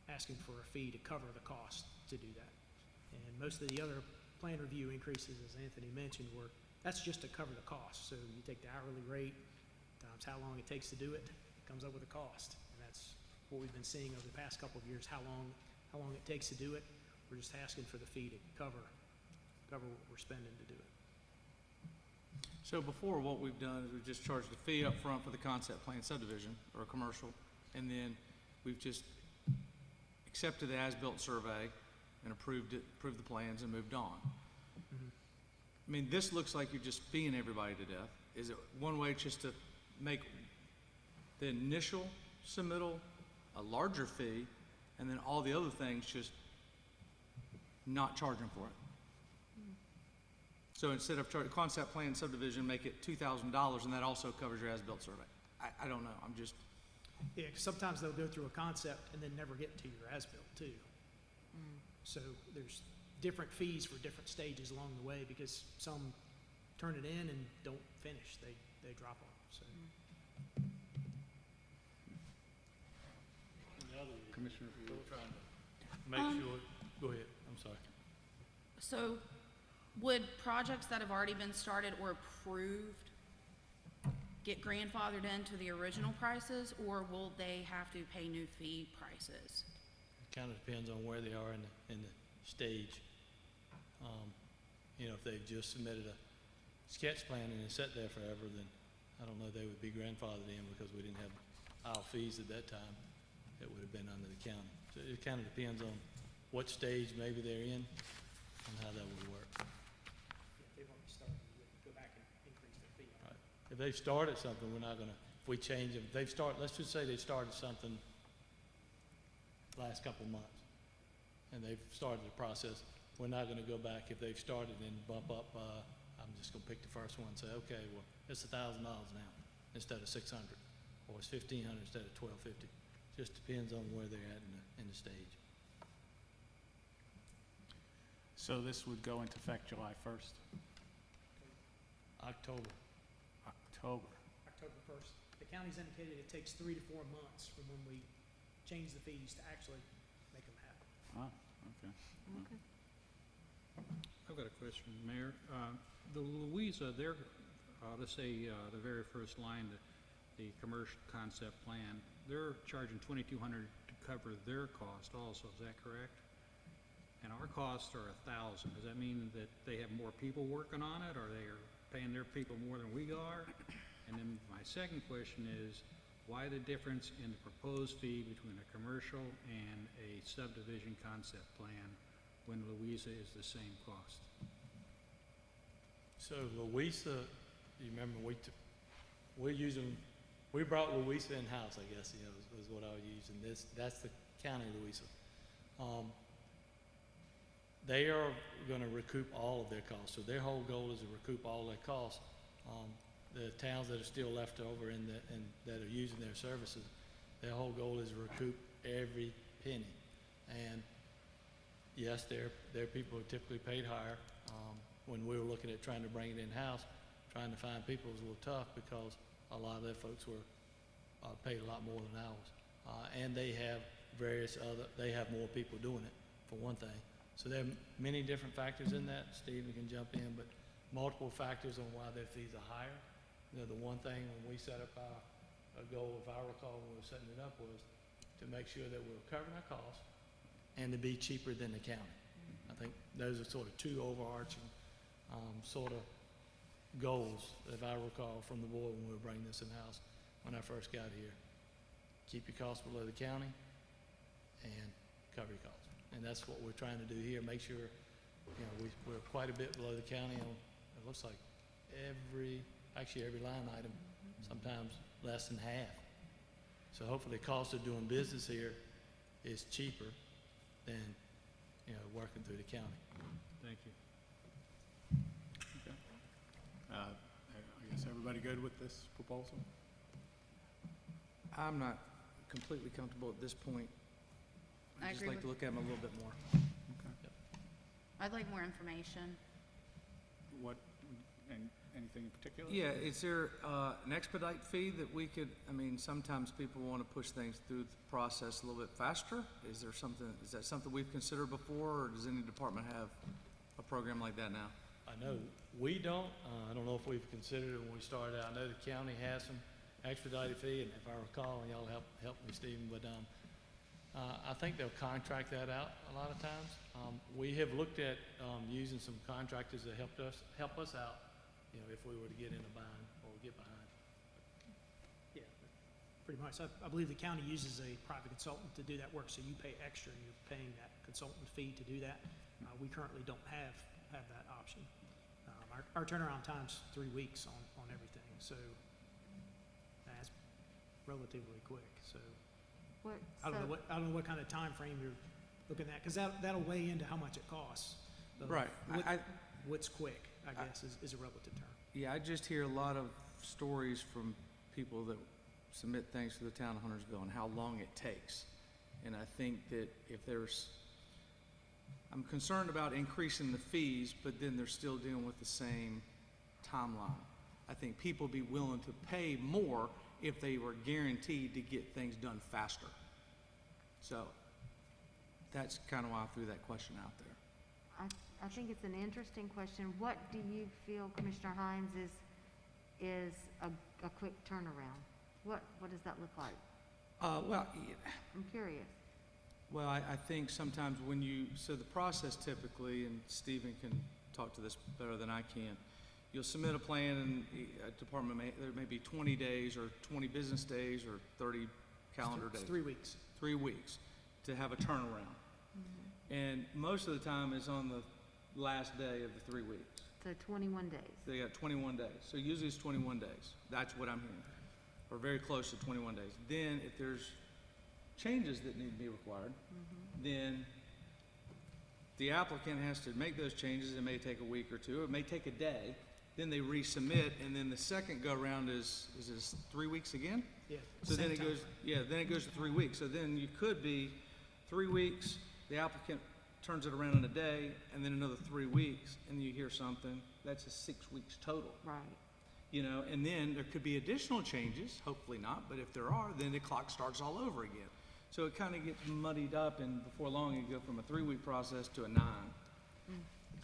asking for a fee to cover the cost to do that. And most of the other plan review increases, as Anthony mentioned, that's just to cover the cost. So you take the hourly rate times how long it takes to do it, comes up with a cost. And that's what we've been seeing over the past couple of years, how long it takes to do it. We're just asking for the fee to cover what we're spending to do it. So before, what we've done is we've just charged a fee up front for the concept plan subdivision or commercial, and then we've just accepted the as-built survey, and approved the plans and moved on. I mean, this looks like you're just feeing everybody to death. Is it one way just to make the initial submittal a larger fee, and then all the other things just not charging for it? So instead of concept plan subdivision, make it $2,000, and that also covers your as-built survey. I don't know, I'm just, Yeah, 'cause sometimes they'll go through a concept and then never get to your as-built too. So there's different fees for different stages along the way, because some turn it in and don't finish, they drop off, so. Commissioner, Make sure, go ahead, I'm sorry. So would projects that have already been started or approved get grandfathered into the original prices, or will they have to pay new fee prices? Kind of depends on where they are in the stage. You know, if they've just submitted a sketch plan and it's sat there forever, then I don't know, they would be grandfathered in because we didn't have aisle fees at that time. It would have been under the county. So it kind of depends on what stage maybe they're in and how that would work. Yeah, if they've already started, you would go back and increase their fee. Right. If they've started something, we're not gonna, if we change them, if they've started, let's just say they started something last couple of months, and they've started the process, we're not gonna go back if they've started and bump up, I'm just gonna pick the first one and say, okay, well, it's $1,000 now instead of $600, or it's $1,500 instead of $1,250. Just depends on where they're at in the stage. so this would go into effect July 1st, October. October. October 1st. The county's indicated it takes 3 to 4 months from when we change the fees to actually make them happen. Ah, okay. Okay. I've got a question, Mayor. The Louisa, they're, let's say, the very first line, the commercial concept plan, they're charging $2,200 to cover their cost also, is that correct? And our costs are $1,000. Does that mean that they have more people working on it, or they are paying their people more than we are? And then my second question is, why the difference in the proposed fee between a commercial and a subdivision concept plan when Louisa is the same cost? So Louisa, you remember we brought Louisa in-house, I guess, you know, was what I was using. That's the county Louisa. They are gonna recoup all of their costs, so their whole goal is to recoup all their costs. The towns that are still left over and that are using their services, their whole goal is to recoup every penny. And yes, their people are typically paid higher. When we were looking at trying to bring it in-house, trying to find people was a little tough because a lot of their folks were paid a lot more than ours. And they have they have more people doing it, for one thing. So there are many different factors in that. Stephen can jump in, but multiple factors on why their fees are higher. You know, the one thing when we set up our goal, if I recall, when we were setting it up, was to make sure that we were covering our costs and to be cheaper than the county. I think those are sort of two overarching sort of goals, if I recall, from the board when we were bringing this in-house when I first got here. Keep your costs below the county and cover your costs. And that's what we're trying to do here, make sure, you know, we're quite a bit below the county on, it looks like every line item, sometimes less than half. So hopefully the cost of doing business here is cheaper than, you know, working through the county. Thank you. Okay. I guess everybody good with this proposal? I'm not completely comfortable at this point. I I'd just agree like to with- look at them a little bit more. Okay. I'd like more information. What, and anything in particular? Yeah, is there an expedite fee that we could, I mean, sometimes people want to push things through the process a little bit faster. Is that something we've considered before, or does any department have a program like that now? I know we don't, I don't know if we've considered it when we started out. I know the county has some expedited fee, and if I recall, and y'all help me, Stephen, but I think they'll contract that out a lot of times. We have looked at using some contractors that help us out, you know, if we were to get in a bind or get behind. Yeah, pretty much. I believe the county uses a private consultant to do that work, so you pay extra, and you're paying that consultant fee to do that. We currently don't have that option. Our turnaround time's 3 weeks on everything, so that's relatively quick, so. What, I don't know what kind of time frame you're looking at, because that'll weigh into how much it costs. Of Right. What's quick, I guess, is a relative term. Yeah, I just hear a lot of stories from people that submit things to the town of Huntersville and how long it takes. And I think that if I'm concerned about increasing the fees, but then they're still dealing with the same timeline. I think people would be willing to pay more if they were guaranteed to get things done faster. So that's kind of why I threw that question out there. I think it's an interesting question. What do you feel, Commissioner Hines, is a quick turnaround? What does that look like? Well, I'm curious. Well, I think sometimes so the process typically, and Stephen can talk to this better than I can, you'll submit a plan and a department there may be 20 days or 20 business days or 30 calendar days. It's 3 weeks. 3 weeks to have a turnaround. And most of the time is on the last day of the 3 weeks. So 21 days. They got 21 days. So usually it's 21 days. That's what I'm hearing. Or very close to 21 days. Then if there's changes that need to be required, then the applicant has to make those changes. It may take a week or two. It may take a day. Then they resubmit, and then the second go-around is this 3 weeks again? Yeah. So then same it time goes, frame. then it goes to 3 weeks. So then you could be 3 weeks, the applicant turns it around in a day, and then another 3 weeks, and you hear something. That's a 6 weeks total. Right. You know, and then there could be additional changes, hopefully not, but if there are, then the clock starts all over again. So it kind of gets muddied up, and before long, you go from a 3-week process to a 9.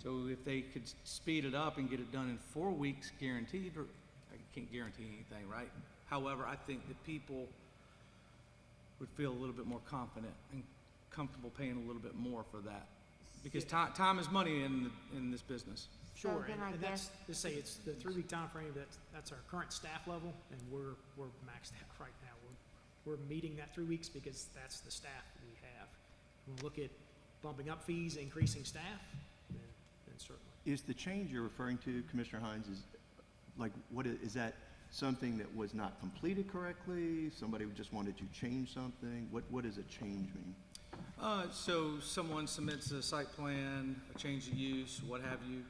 So if they could speed it up and get it done in 4 weeks guaranteed, or I can't guarantee anything, right? However, I think that people would feel a little bit more confident and comfortable paying a little bit more for that. Because time is money in this business. So Sure, then I and that's, guess- just say it's the 3-week time frame. That's our current staff level, and we're maxed out right now. We're meeting that 3 weeks because that's the staff we have. We'll look at bumping up fees, increasing staff, then certainly. Is the change you're referring to, Commissioner Hines, is that something that was not completed correctly? Somebody just wanted to change something? What does a change mean? So someone submits a site plan, a change of use, what have you.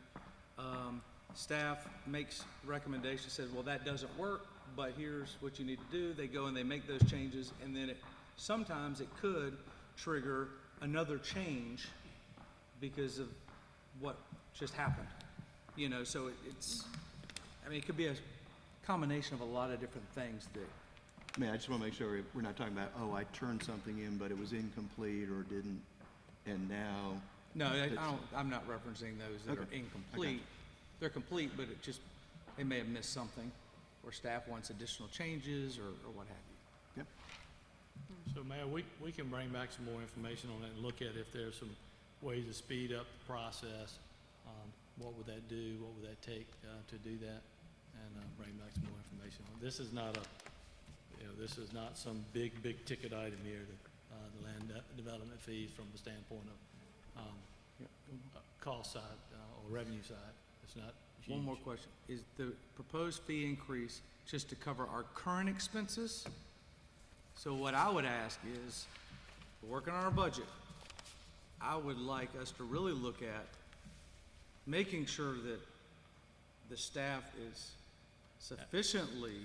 Staff makes recommendations, says, well, that doesn't work, but here's what you need to do. They go and they make those changes, and then sometimes it could trigger another change because of what just happened. You know, so it could be a combination of a lot of different things that. I just want to make sure we're not talking about, I turned something in, but it was incomplete or didn't, and now. No, I'm not referencing those that are Okay. incomplete. They're complete, but they may have missed something, or staff wants additional changes, or what have you. Yep. So Mayor, we can bring back some more information on that and look at if there's some ways to speed up the process. What would that do? What would that take to do that? And bring back some more information. This is not some big ticket item here, the land development fees from the standpoint of cost side or revenue side. It's not huge. One more question. Is the proposed fee increase just to cover our current expenses? So what I would ask is, we're working on our budget. I would like us to really look at making sure that the staff is sufficiently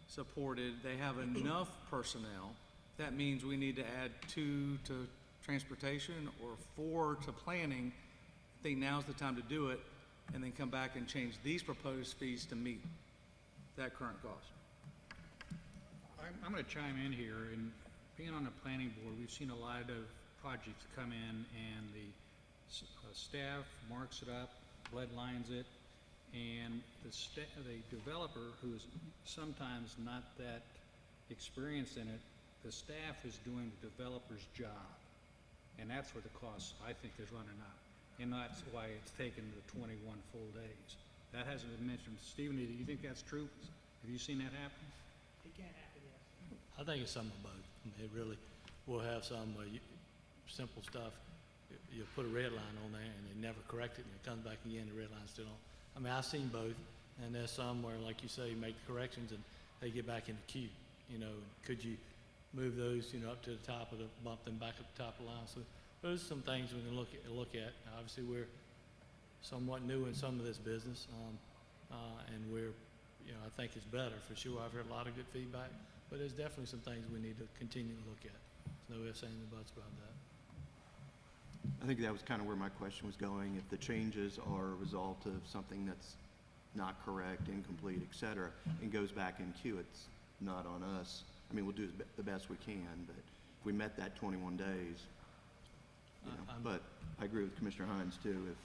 supported, they have enough personnel. That means we need to add 2 to transportation or 4 to planning. I think now's the time to do it, and then come back and change these proposed fees to meet that current cost. I'm going to chime in here, and being on the planning board, we've seen a lot of projects come in, and the staff marks it up, lead lines it, and the developer, who is sometimes not that experienced in it, the staff is doing the developer's job, and that's where the cost, I think, is running up, and that's why it's taken the 21 full days. That hasn't been mentioned. Stephen, do you think that's true? Have you seen that happen? It can happen, yes. I think it's some of both. I mean, it really, we'll have some, simple stuff. You put a red line on there and they never correct it and it comes back again, the red line's still on. I mean, I've seen both, and there's some where, like you say, you make the corrections and they get back in the queue, you know, and could you move those, you know, up to the top of the, bump them back up the top of the line? So those are some things we can look at. Obviously, we're somewhat new in some of this business, and we're, you know, I think it's better for sure. I've heard a lot of good feedback, but there's definitely some things we need to continue to look at. There's no ifs, ands, and buts about that. I think that was kind of where my question was going. If the changes are a result of something that's not correct, incomplete, et cetera, and goes back in queue, it's not on us. I mean, we'll do the best we can, but if we met that 21 days, you know. But I agree with Commissioner Hines too.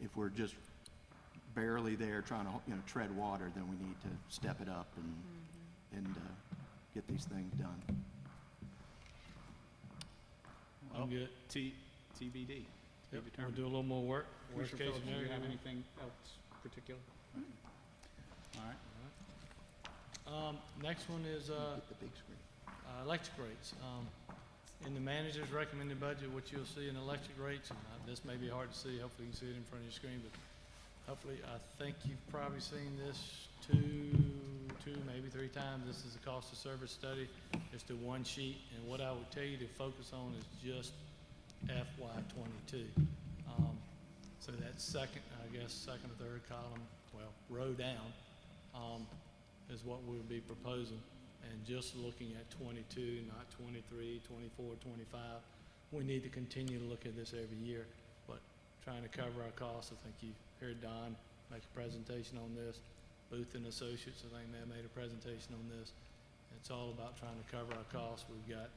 If we're just barely there trying to, you know, tread water, then we need to step it up and get these things done. I'm good. TBD. Yep, we'll do a little more work. Worst Commissioner case Phillips, do you scenario. have anything else particular? All right. Next one is, Get the big screen. electric rates. In the manager's recommended budget, what you'll see in electric rates, and this may be hard to see, hopefully you can see it in front of your screen, but hopefully, I think you've probably seen this two, maybe three times. This is a cost of service study. It's the one sheet, and what I would tell you to focus on is just FY '22. So that second or third column, well, row down, is what we'll be proposing. And just looking at '22, not '23, '24, '25. We need to continue to look at this every year, but trying to cover our costs. I think you heard Don make a presentation on this. Booth and Associates, I think they made a presentation on this. It's all about trying to cover our costs. We've got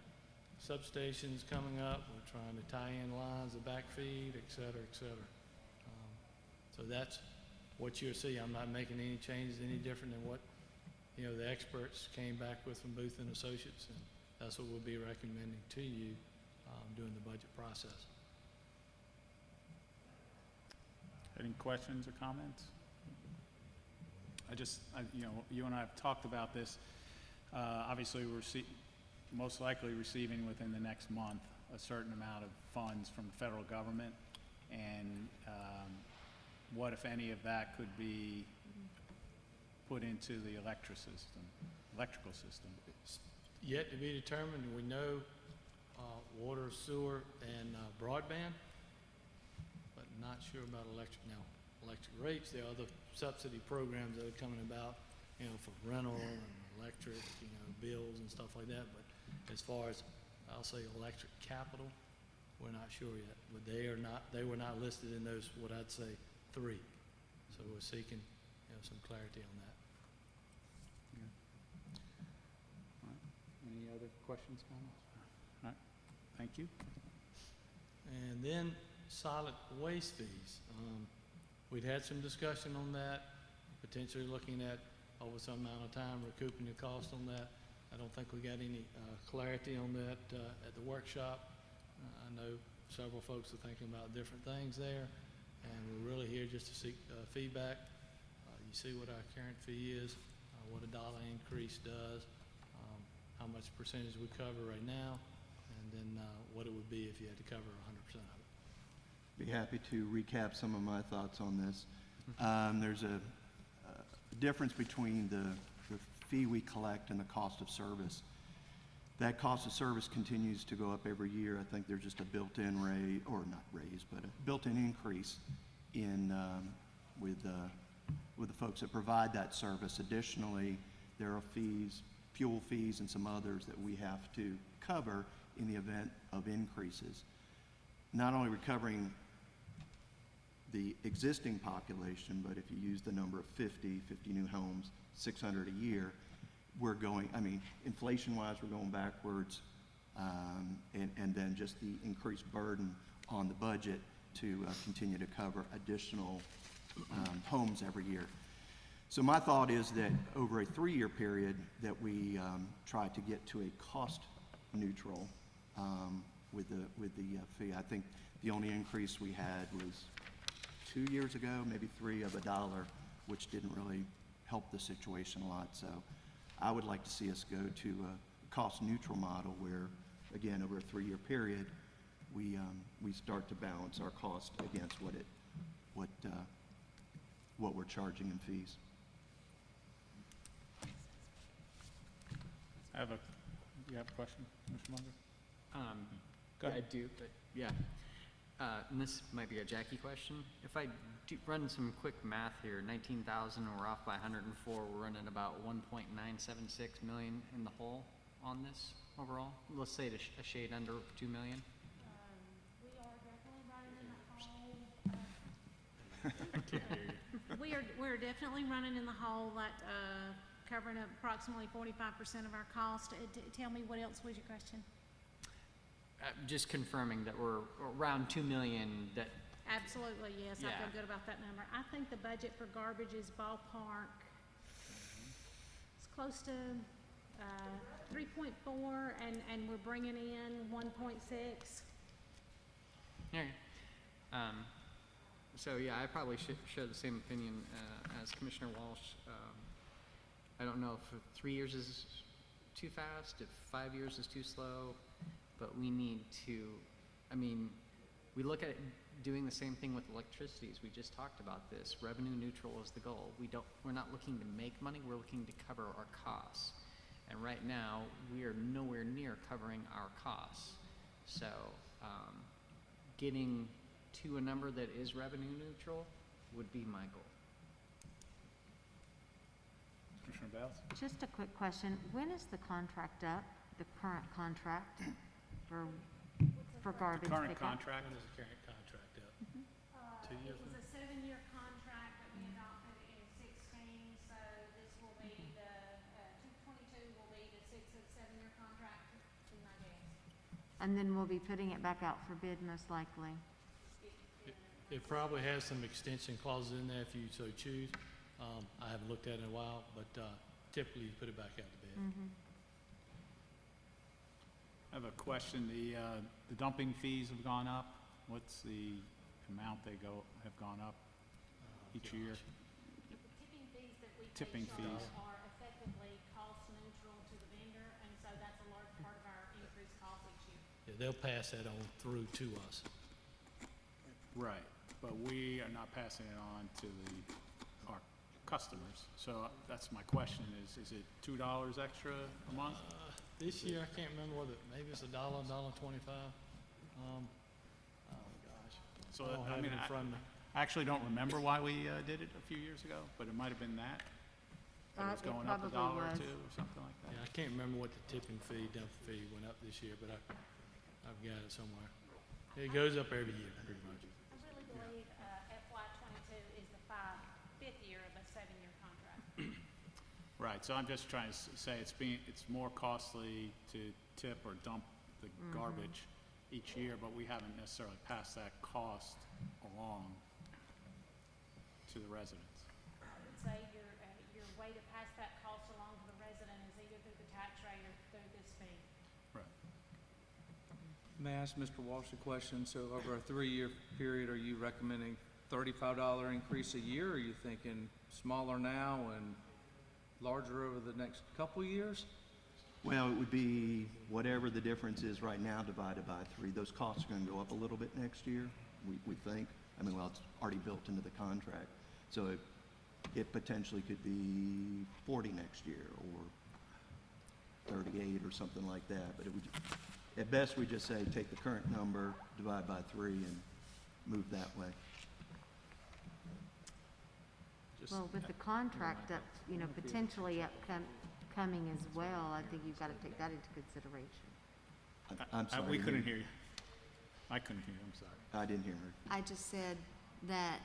substations coming up. We're trying to tie in lines of backfeed, et cetera, et cetera. So that's what you'll see. I'm not making any changes any different than what, you know, the experts came back with from Booth and Associates, and that's what we'll be recommending to you during the budget process. Any questions or comments? You know, you and I have talked about this. Obviously, we're most likely receiving within the next month a certain amount of funds from the federal government, and what, if any, of that could be put into the electrical system? It's yet to be determined. We know water, sewer, and broadband, but not sure about electric. Now, electric rates, there are other subsidy programs that are coming about, you know, for rental and electric, you know, bills and stuff like that. But as far as, I'll say, electric capital, we're not sure yet. But they were not listed in those, what I'd say, three. So we're seeking, you know, some clarity on that. All right. Any other questions, comments? All right. Thank you. And then solid waste fees. We'd had some discussion on that, potentially looking at over some amount of time recouping the cost on that. I don't think we got any clarity on that at the workshop. I know several folks are thinking about different things there, and we're really here just to seek feedback. You see what our current fee is, what a dollar increase does, how much percentage we cover right now, and then what it would be if you had to cover 100% of it. Be happy to recap some of my thoughts on this. There's a difference between the fee we collect and the cost of service. That cost of service continues to go up every year. I think there's just a built-in raise, or not raise, but a built-in increase in with the folks that provide that service. Additionally, there are fees, fuel fees, and some others that we have to cover in the event of increases. Not only recovering the existing population, but if you use the number of 50 new homes, 600 a year, we're going, I mean, inflation-wise, we're going backwards, and then just the increased burden on the budget to continue to cover additional homes every year. So my thought is that over a 3-year period that we try to get to a cost neutral with the fee. I think the only increase we had was 2 years ago, maybe 3, of $1, which didn't really help the situation a lot. So I would like to see us go to a cost-neutral model where, again, over a 3-year period, we start to balance our cost against what we're charging in fees. You have a question, Mr. Munger? Go Yeah, ahead. I do, but yeah. And this might be a Jackie question. If I do run some quick math here, 19,000, and we're off by 104, we're running about 1.976 million in the hole on this overall. Let's say a shade under 2 million. We are definitely running in the hole. We're definitely running in the hole, like, covering up approximately 45% of our cost. Tell me, what else was your question? Just confirming that we're around 2 million, that, Absolutely, yes, I Yeah. feel good about that number. I think the budget for garbage is ballpark, it's close to, 3.4, and we're bringing in 1.6. yeah. So yeah, I probably should share the same opinion as Commissioner Walsh. I don't know if 3 years is too fast, if 5 years is too slow, but we need to, I mean, we look at doing the same thing with electricity, as we just talked about this. Revenue neutral is the goal. We're not looking to make money, we're looking to cover our costs. And right now, we are nowhere near covering our costs. So, getting to a number that is revenue neutral would be my goal. Commissioner Bales? Just a quick question. When is the contract up, the current contract for garbage Current pickup? contract? When is the current contract up? 2 It years was a 7-year contract that we adopted in 16, so this will be the, 2022 will be the 7-year contract, in my guess. And then we'll be putting it back out for bid most likely. It probably has some extension clauses in there if you so choose. I haven't looked at it in a while, but typically you put it back out to bid. I have a question. The dumping fees have gone up. What's the amount have gone up each year? Tipping fees that we Tipping pay fees. are effectively cost neutral to the vendor, and so that's a large part of our increased cost each year. Yeah, they'll pass that on through to us. Right, but we are not passing it on to our customers. So that's my question is it $2 extra a month? This year, I can't remember whether, maybe it's $1, $1.25. Oh, gosh. So, I don't have it in front of me. I actually don't remember why we did it a few years ago, but it might have been that. That it was It going up $1 probably or was. $2 or something like that. Yeah, I can't remember what the tipping fee, dump fee went up this year, but I've got it somewhere. It goes up every year, pretty much. I really believe, FY 22 is the 5th year of a 7-year contract. Right, so I'm just trying to say it's more costly to tip or dump the garbage each year, but we haven't necessarily passed that cost along to the residents. I would say your way to pass that cost along to the resident is either through the tax rate or through this fee. Right. May I ask Mr. Walsh a question? So over a 3-year period, are you recommending $35 increase a year? Or are you thinking smaller now and larger over the next couple of years? Well, it would be whatever the difference is right now divided by 3. Those costs are going to go up a little bit next year, we think. I mean, well, it's already built into the contract. So it potentially could be 40 next year or 38 or something like that. But it would, at best, we just say take the current number, divide by 3, and move that way. Well, with the contract up, potentially upcoming as well, I think you've got to take that into consideration. I'm sorry. We couldn't hear you. I couldn't hear you, I'm sorry. I didn't hear her. I just said that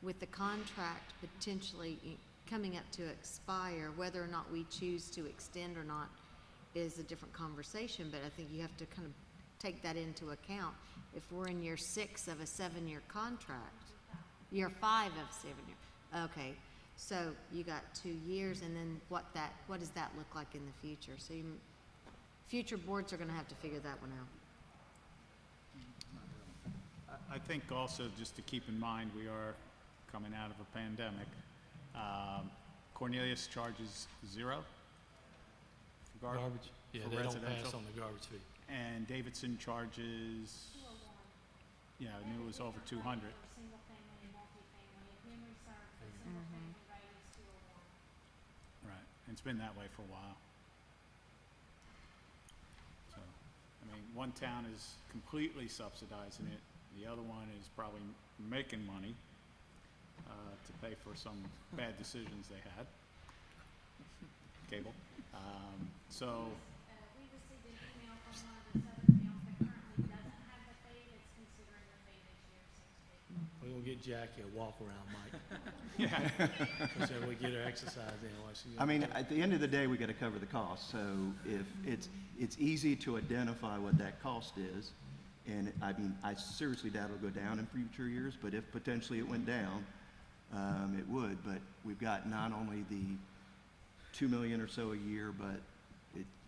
with the contract potentially coming up to expire, whether or not we choose to extend or not is a different conversation, but I think you have to kind of take that into account. If we're in year 6 of a 7-year contract, year 5 of 7-year, okay, so you got 2 years, and then what does that look like in the future? So future boards are gonna have to figure that one out. I think also, just to keep in mind, we are coming out of a pandemic. Cornelius charges 0 Garbage? Yeah, for they don't pass residential. on the garbage fee. And Davidson charges, yeah, I knew it was over 200. For single family and multifamily, if memory serves, the single family rate is 201. Right, and it's been that way for a while. So, I mean, one town is completely subsidizing it, the other one is probably making money to pay for some bad decisions they had. Cable. So, We received an email from one of the southern towns that currently doesn't have the fee, that's considering the fee this year, 6 feet. We're gonna get Jackie a walk around, Mike, yeah, so we get her exercise in while she's. I mean, at the end of the day, we gotta cover the cost, so if it's easy to identify what that cost is, and I mean, I seriously doubt it'll go down in future years, but if potentially it went down, it would, but we've got not only the 2 million or so a year, but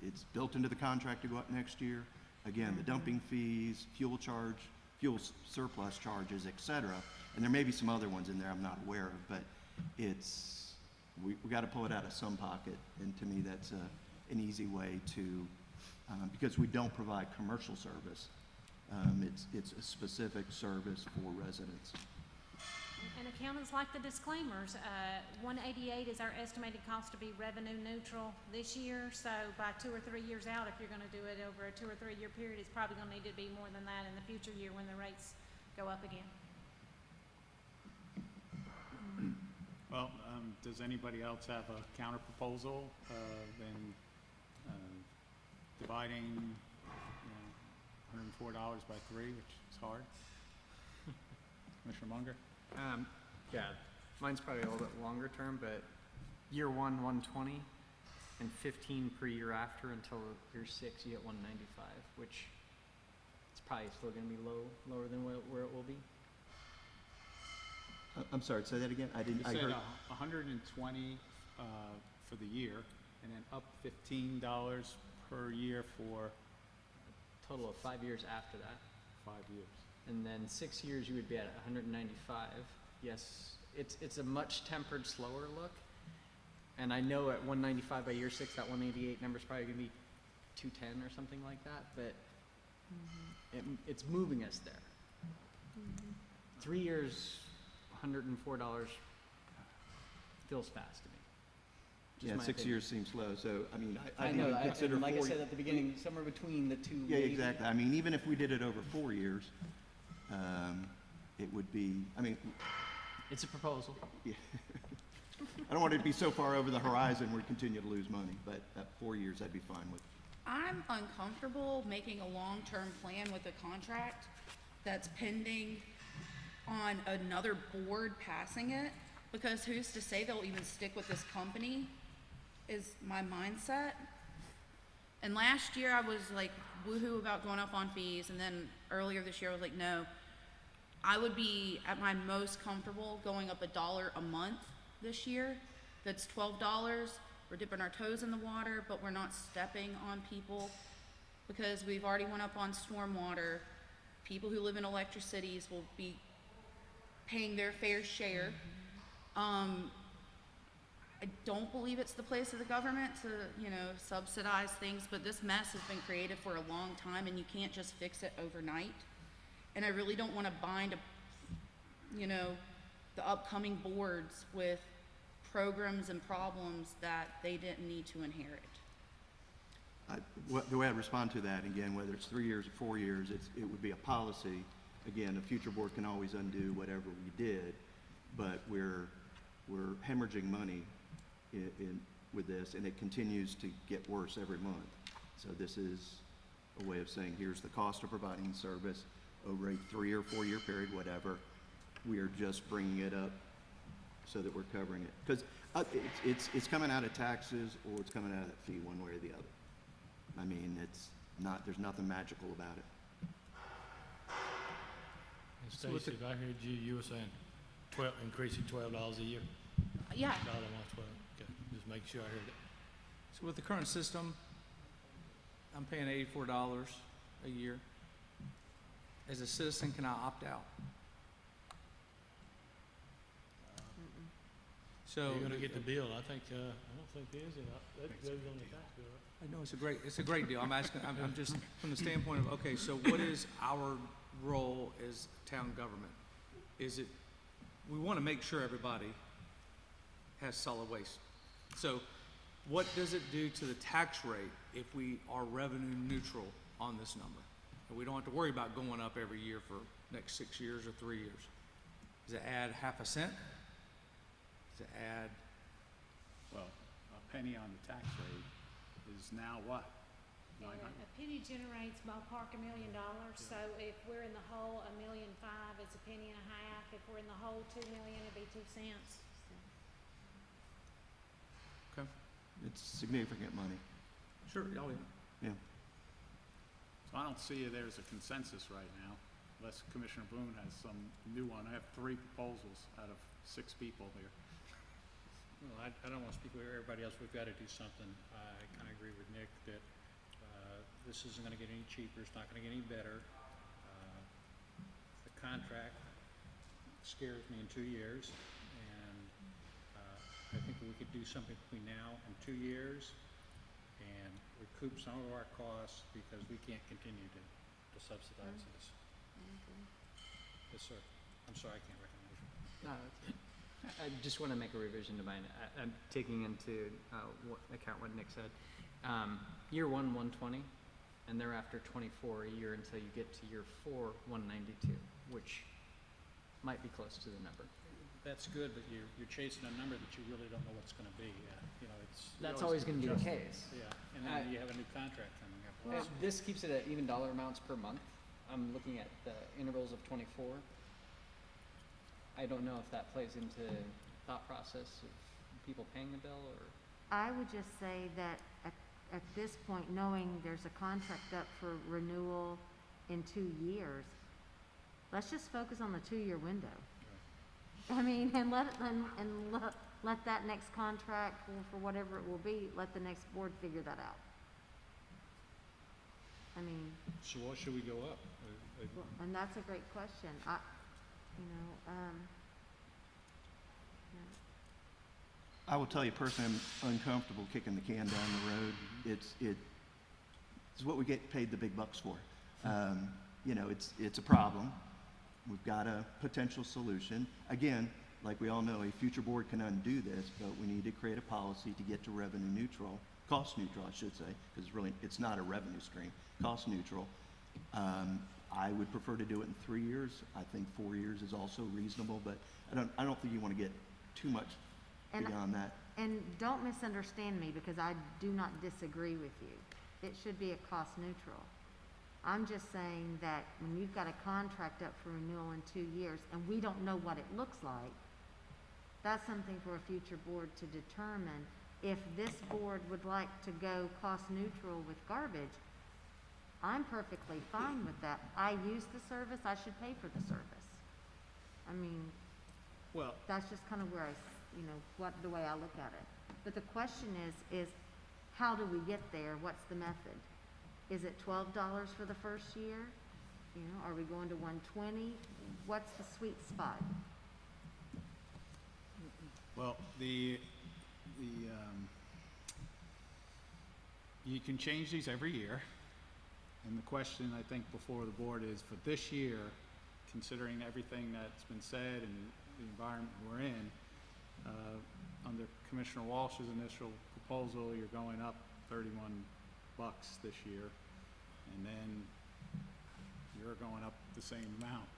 it's built into the contract to go up next year. Again, the dumping fees, fuel surplus charges, et cetera, and there may be some other ones in there I'm not aware of, but we gotta pull it out of some pocket, and to me, that's an easy way to, because we don't provide commercial service. It's a specific service for residents. And accountants like the disclaimers. 188 is our estimated cost to be revenue neutral this year, so by 2 or 3 years out, if you're gonna do it over a 2 or 3 year period, it's probably gonna need to be more than that in the future year when the rates go up again. well, does anybody else have a counter proposal, than, dividing, $104 by 3, which is hard? Commissioner Munger? Yeah, mine's probably a little bit longer term, but year one, 120, and 15 per year after until year 6, you get 195, which it's probably still gonna be lower than where it will be. I'm sorry, say that again? I You said heard, 120 for the year, and then up $15 per year for Total of 5 years after that. 5 years. And then 6 years, you would be at 195. Yes, it's a much tempered, slower look. And I know at 195 by year 6, that 188 number's probably gonna be 210 or something like that, but it's moving us there. 3 years, $104 feels fast to me. Just yeah, my 6 opinion. years seems low, so, I mean, I I know, would consider and like I 4 said at the beginning, somewhere between the two. Yeah, maybe. exactly. I mean, even if we did it over 4 years, it would be, I mean, It's a proposal. I don't want it to be so far over the horizon we continue to lose money, but at 4 years, I'd be fine with. I'm uncomfortable making a long-term plan with a contract that's pending on another board passing it, because who's to say they'll even stick with this company, is my mindset. And last year I was like woohoo about going up on fees, and then earlier this year I was like, no. I would be at my most comfortable going up $1 a month this year. That's $12. We're dipping our toes in the water, but we're not stepping on people, because we've already went up on stormwater. People who live in electric cities will be paying their fair share. I don't believe it's the place of the government to, subsidize things, but this mess has been created for a long time, and you can't just fix it overnight. And I really don't want to bind, the upcoming boards with programs and problems that they didn't need to inherit. The way I respond to that, again, whether it's 3 years or 4 years, it would be a policy. Again, a future board can always undo whatever we did, but we're hemorrhaging money with this, and it continues to get worse every month. So this is a way of saying, here's the cost of providing the service over a 3 or 4 year period, whatever. We are just bringing it up so that we're covering it. Because it's coming out of taxes, or it's coming out of that fee, one way or the other. I mean, there's nothing magical about it. And Stacy, if I heard you were saying increasing $12 a year. Yeah, $1 a month, 12. Okay, just make sure I heard it. So with the current system, I'm paying $84 a year. As a citizen, can I opt out? So. You're gonna get the bill, I think, I don't think there is any, that goes on the tax bill, right? I know, it's a great deal. I'm asking, I'm just, from the standpoint of, okay, so what is our role as town government? Is it, we want to make sure everybody has solid waste. So what does it do to the tax rate if we are revenue neutral on this number? And we don't have to worry about going up every year for next 6 years or 3 years. Does it add half a cent? Does it add, Well, a penny on the tax rate is now what? Yeah, 900? a penny generates ballpark $1 million, so if we're in the hole, $1.5 million, it's a penny and a half. If we're in the hole, $2 million, it'd be 2 cents. okay, It's significant money, sure, y'all, yeah. So I don't see there's a consensus right now, unless Commissioner Boone has some new one. I have 3 proposals out of 6 people here. Well, I don't want to speak for everybody else. We've got to do something. I kind of agree with Nick that this isn't going to get any cheaper. It's not going to get any better. The contract scares me in 2 years, and I think that we could do something between now and 2 years and recoup some of our costs because we can't continue to subsidize this. Yes, sir. I'm sorry, I can't recognize you. No, I just want to make a revision to mine. I'm taking into account what Nick said. Year 1, 120, and thereafter 24 a year until you get to year 4, 192, which might be close to the number. That's good, but you're chasing a number that you really don't know what's going to be. You know, it's. That's always going to be the case. Yeah, and then you have a new contract coming up. This keeps it at even dollar amounts per month. I'm looking at the intervals of 24. I don't know if that plays into thought process of people paying a bill or. I would just say that at this point, knowing there's a contract up for renewal in 2 years, let's just focus on the 2-year window. I mean, and let that next contract, for whatever it will be, let the next board figure that out. I mean, So what should we go up? and that's a great question. I will tell you personally, I'm uncomfortable kicking the can down the road. It's what we get paid the big bucks for. You know, it's a problem. We've got a potential solution. Again, like we all know, a future board can undo this, but we need to create a policy to get to revenue neutral, cost neutral, I should say, because it's not a revenue stream, cost neutral. I would prefer to do it in 3 years. I think 4 years is also reasonable, but I don't think you want to get too much beyond that. And don't misunderstand me, because I do not disagree with you. It should be a cost neutral. I'm just saying that when you've got a contract up for renewal in 2 years and we don't know what it looks like, that's something for a future board to determine. If this board would like to go cost neutral with garbage, I'm perfectly fine with that. I use the service, I should pay for the service. I mean, Well, that's just kind of where the way I look at it. But the question is how do we get there? What's the method? Is it $12 for the first year? Are we going to 120? What's the sweet spot? well, you can change these every year. And the question, I think, before the board is for this year, considering everything that's been said and the environment we're in, under Commissioner Walsh's initial proposal, you're going up $31 this year, and then you're going up the same amount,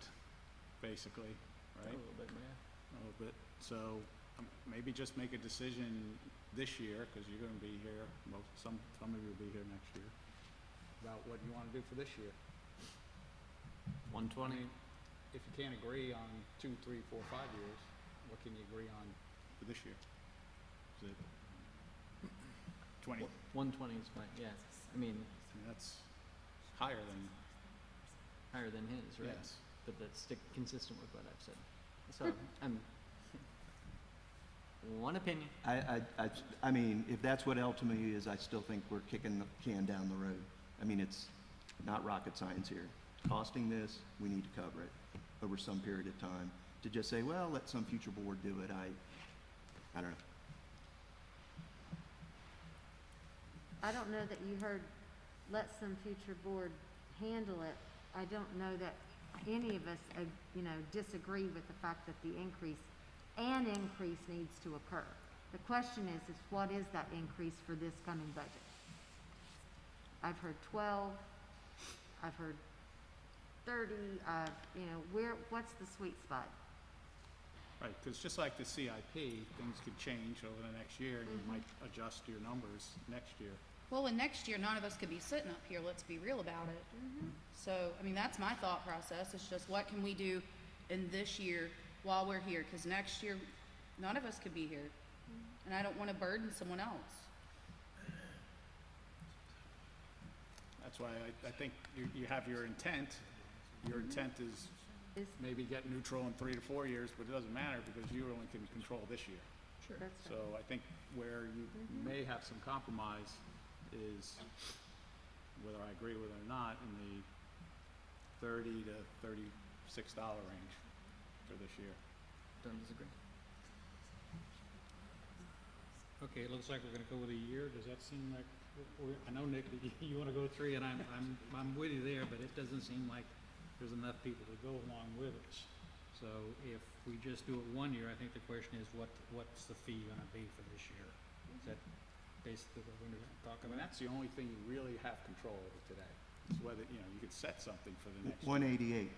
basically, right? A little bit, yeah. A little bit. So maybe just make a decision this year, because you're going to be here. Well, some of you will be here next year. About what you want to do for this year. 120. If you can't agree on 2, 3, 4, 5 years, what can you agree on for this year? Is it 20? 120 is fine, yeah. I mean, That's higher than, higher than his, right? yes. But that's consistent with what I've said. So, I'm, one opinion. I mean, if that's what ultimately is, I still think we're kicking the can down the road. I mean, it's not rocket science here. Costing this, we need to cover it over some period of time. To just say, well, let some future board do it, I don't know. I don't know that you heard, let some future board handle it. I don't know that any of us, disagree with the fact that an increase needs to occur. The question is what is that increase for this coming budget? I've heard 12, I've heard 30, what's the sweet spot? Right, because just like the CIP, things could change over the next year, and you might adjust your numbers next year. Well, and next year, none of us could be sitting up here, let's be real about it. So, I mean, that's my thought process, it's just what can we do in this year while we're here? Because next year, none of us could be here. And I don't want to burden someone else. That's why I think you have your intent. Your intent is maybe get neutral in 3 to 4 years, but it doesn't matter because you only can control this year. Sure. That's So I think where you may have some compromise is, whether I agree with it or not, in the $30 to $36 range for this year. Don't disagree. Okay, it looks like we're gonna go with a year. Does that seem like, I know, Nick, that you wanna go 3, and I'm with you there, but it doesn't seem like there's enough people to go along with us. So if we just do it 1 year, I think the question is what's the fee gonna be for this year? Is that basically what we're gonna talk I mean, about? that's the only thing you really have control over today. Is whether, you could set something for the next. 188.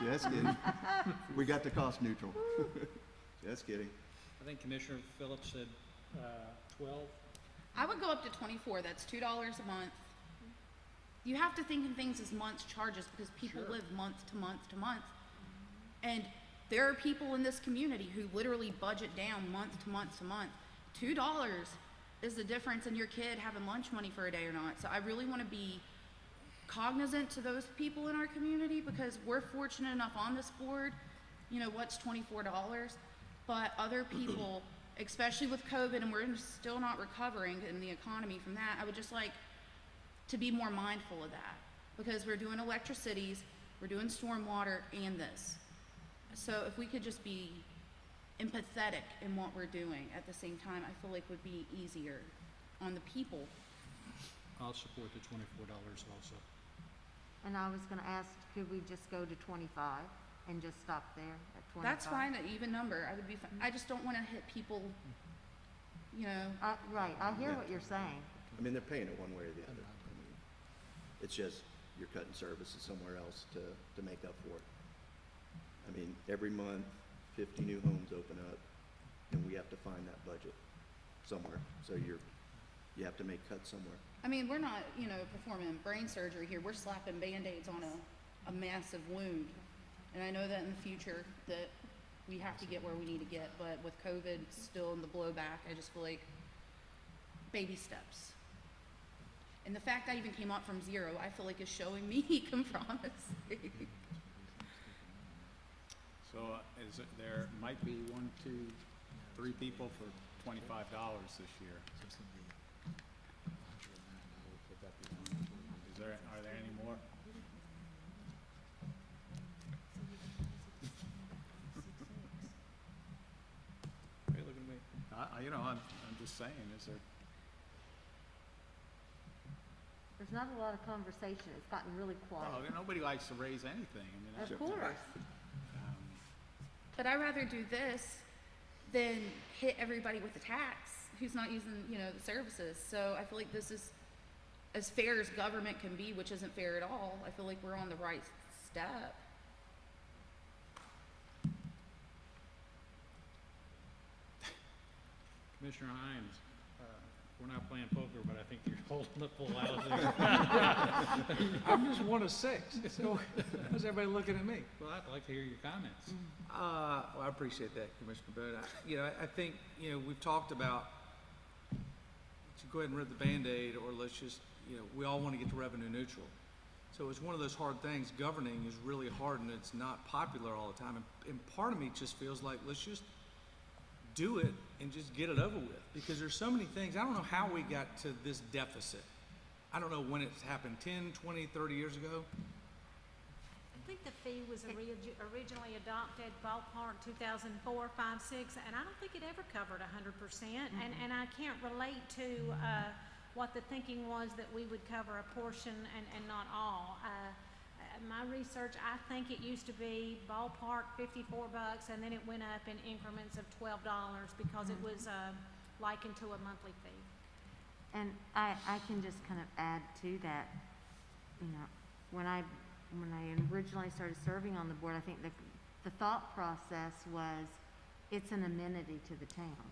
Just kidding. We got the cost neutral. Just kidding. I think Commissioner Phillips said 12. I would go up to 24, that's $2 a month. You have to think in things as months charges because people live month to month to month. And there are people in this community who literally budget down month to month to month. $2 is the difference in your kid having lunch money for a day or not. So I really want to be cognizant to those people in our community because we're fortunate enough on this board, what's $24? But other people, especially with COVID, and we're still not recovering in the economy from that, I would just like to be more mindful of that because we're doing electricities, we're doing stormwater, and this. So if we could just be empathetic in what we're doing at the same time, I feel like would be easier on the people. I'll support the $24 also. And I was gonna ask, could we just go to 25 and just stop there at 25? That's fine, an even number, I would be fine. I just don't wanna hit people, Right, I hear what you're saying. I mean, they're paying it one way or the other. I mean, it's just you're cutting services somewhere else to make up for it. I mean, every month, 50 new homes open up, and we have to find that budget somewhere. So you have to make cuts somewhere. I mean, we're not, performing brain surgery here, we're slapping Band-Aids on a massive wound. And I know that in the future that we have to get where we need to get, but with COVID still in the blowback, I just feel like baby steps. And the fact I even came up from 0, I feel like is showing me he can promise. So there might be 1, 2, 3 people for $25 this year. Are there any more? Hey, look at me. I'm just saying, is there? There's not a lot of conversation, it's gotten really quiet. Oh, nobody likes to raise anything. I mean, that's Of course. But I'd rather do this than hit everybody with a tax who's not using, the services. So I feel like this is as fair as government can be, which isn't fair at all. I feel like we're on the right step. Commissioner Hines, we're not playing poker, but I think you're holding the full out there. I'm just 1 of 6, so how's everybody looking at me? Well, I'd like to hear your comments. Well, I appreciate that, Commissioner Boone. I think, we've talked about, to go ahead and rip the Band-Aid, or let's just, we all want to get to revenue neutral. So it's one of those hard things. Governing is really hard, and it's not popular all the time. And part of me just feels like, let's just do it and just get it over with. Because there's so many things. I don't know how we got to this deficit. I don't know when it's happened, 10, 20, 30 years ago. think the fee was originally adopted ballpark 2004, 5, 6, and I don't think it ever covered 100%. And I can't relate to what the thinking was that we would cover a portion and not all. My research, I think it used to be ballpark $54, and then it went up in increments of $12 because it was likened to a monthly fee. And I can just kind of add to that, you know, when I originally started serving on the board, I think the thought process was it's an amenity to the town.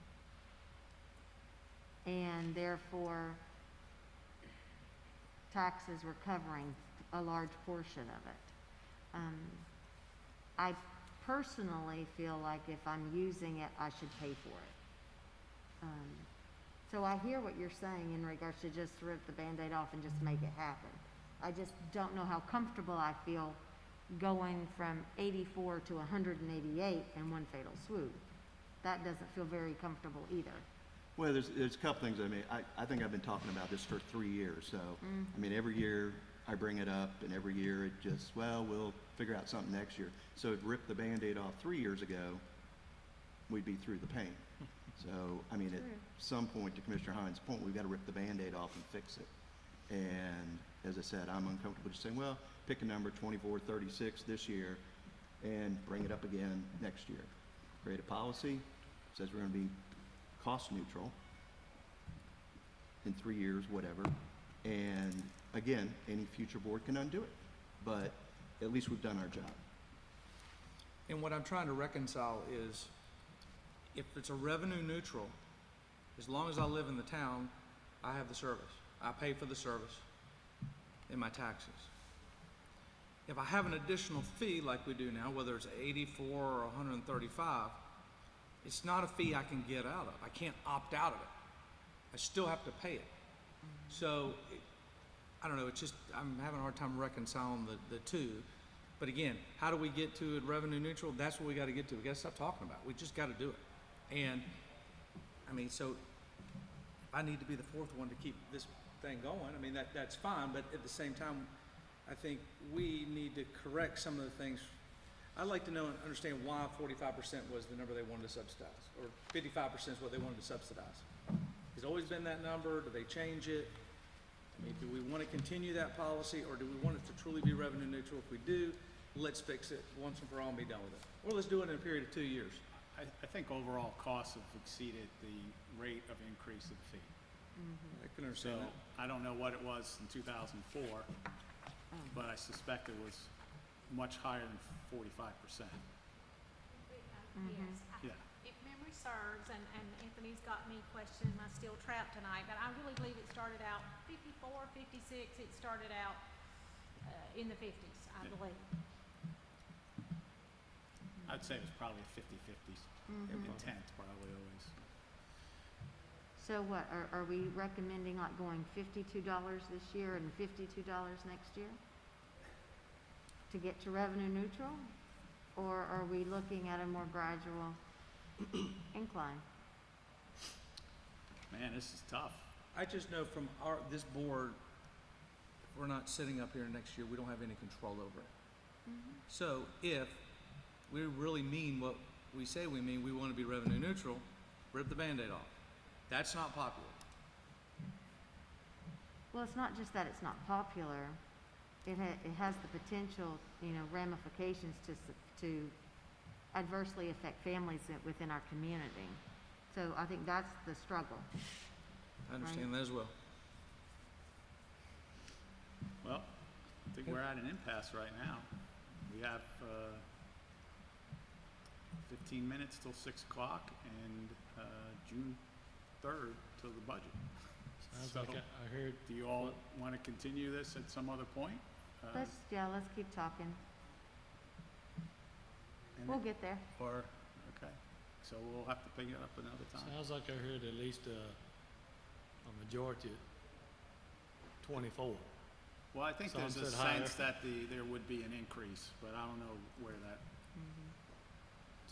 And therefore, taxes were covering a large portion of it. I personally feel like if I'm using it, I should pay for it. So I hear what you're saying in regards to just rip the Band-Aid off and just make it happen. I just don't know how comfortable I feel going from 84 to 188 in one fatal swoop. That doesn't feel very comfortable either. Well, there's a couple things. I mean, I think I've been talking about this for 3 years. So, I mean, every year I bring it up, and every year it just, well, we'll figure out something next year. So if ripped the Band-Aid off 3 years ago, we'd be through the pain. So, I mean, at some point, to Commissioner Hines' point, we've got to rip the Band-Aid off and fix it. And as I said, I'm uncomfortable just saying, well, pick a number, 24, 36 this year, and bring it up again next year. Create a policy, says we're going to be cost neutral in 3 years, whatever. And again, any future board can undo it. But at least we've done our job. And what I'm trying to reconcile is, if it's a revenue neutral, as long as I live in the town, I have the service. I pay for the service in my taxes. If I have an additional fee like we do now, whether it's 84 or 135, it's not a fee I can get out of. I can't opt out of it. I still have to pay it. So, I don't know, it's just, I'm having a hard time reconciling the two. But again, how do we get to it revenue neutral? That's what we gotta get to. We gotta stop talking about it. We just gotta do it. And, I mean, so, if I need to be the fourth one to keep this thing going, I mean, that's fine, but at the same time, I think we need to correct some of the things. I'd like to know and understand why 45% was the number they wanted to subsidize, or 55% is what they wanted to subsidize. It's always been that number. Do they change it? I mean, do we want to continue that policy, or do we want it to truly be revenue neutral? If we do, let's fix it once and for all and be done with it. Or let's do it in a period of 2 years. I think overall costs have exceeded the rate of increase of the fee. I can So understand that. I don't know what it was in 2004, but I suspect it was much higher than 45%. Yes. Yeah. If memory serves, and Anthony's got me questioning my steel trap tonight, but I really believe it started out 54, 56, it started out in the 50s, I Yeah. believe. I'd say it was probably a 50-50 intent, probably always. So what, are we recommending like going $52 this year and $52 next year? To get to revenue neutral? Or are we looking at a more gradual incline? Man, this is tough. I just know from this board, if we're not sitting up here next year, we don't have any control over it. So if we really mean what we say we mean, we want to be revenue neutral, rip the Band-Aid off. That's not popular. Well, it's not just that it's not popular. It has the potential, you know, ramifications to adversely affect families within our community. So I think that's the struggle. I understand that as well. Well, I think we're at an impasse right now. We have 15 minutes till 6 o'clock and June 3rd till the budget. Sounds So, like I heard, do you all want to continue this at some other point? Let's keep talking. And We'll it- get there. Or Okay, so we'll have to pick it up another time. sounds like I heard at least a majority at 24. Well, I think Some there's a said higher. sense that there would be an increase, but I don't know where that,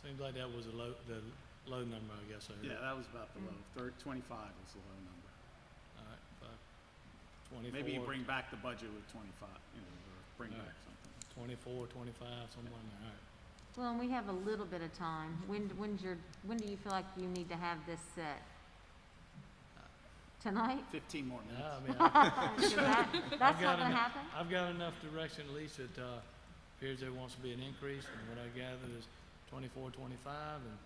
Seems like that was the low number, I guess I heard. yeah, that was about the low. 25 was the low number. All right, 24. Maybe you bring back the budget with 25, or bring All back right. something. 24, 25, somewhere in there, all right. Well, and we have a little bit of time. When do you feel like you need to have this set? Tonight? 15 more No, minutes. I mean, So that's not gonna happen? I've got enough direction at least that, appears there wants to be an increase, and what I gather is 24, 25, and,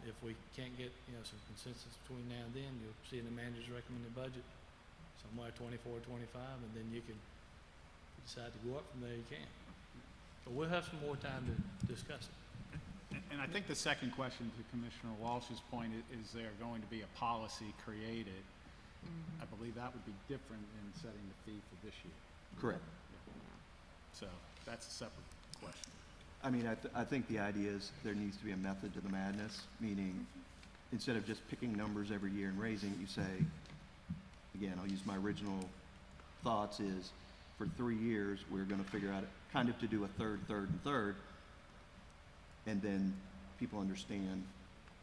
if we can't get, some consensus between now and then, you'll see in the manager's recommended budget, somewhere 24, 25, and then you can, if you decide to go up from there, you can. But we'll have some more time to discuss it. And I think the second question to Commissioner Walsh's point is there going to be a policy created? I believe that would be different in setting the fee for this year. Correct. So that's a separate question. I mean, I think the idea is there needs to be a method to the madness, meaning instead of just picking numbers every year and raising it, you say, again, I'll use my original thoughts is, for 3 years, we're gonna figure out kind of to do a third, and third, and then people understand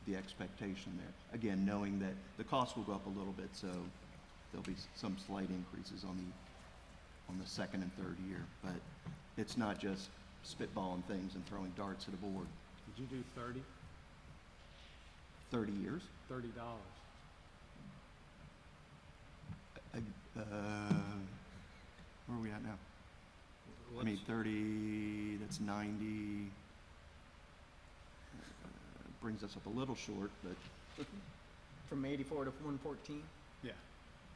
the expectation there. Again, knowing that the cost will go up a little bit, so there'll be some slight increases on the second and third year, but it's not just spitballing things and throwing darts at a board. Did you do 30? 30 years? $30. Where are we at now? I mean, 30, that's 90, brings us up a little short, but From 84 to 114? Yeah.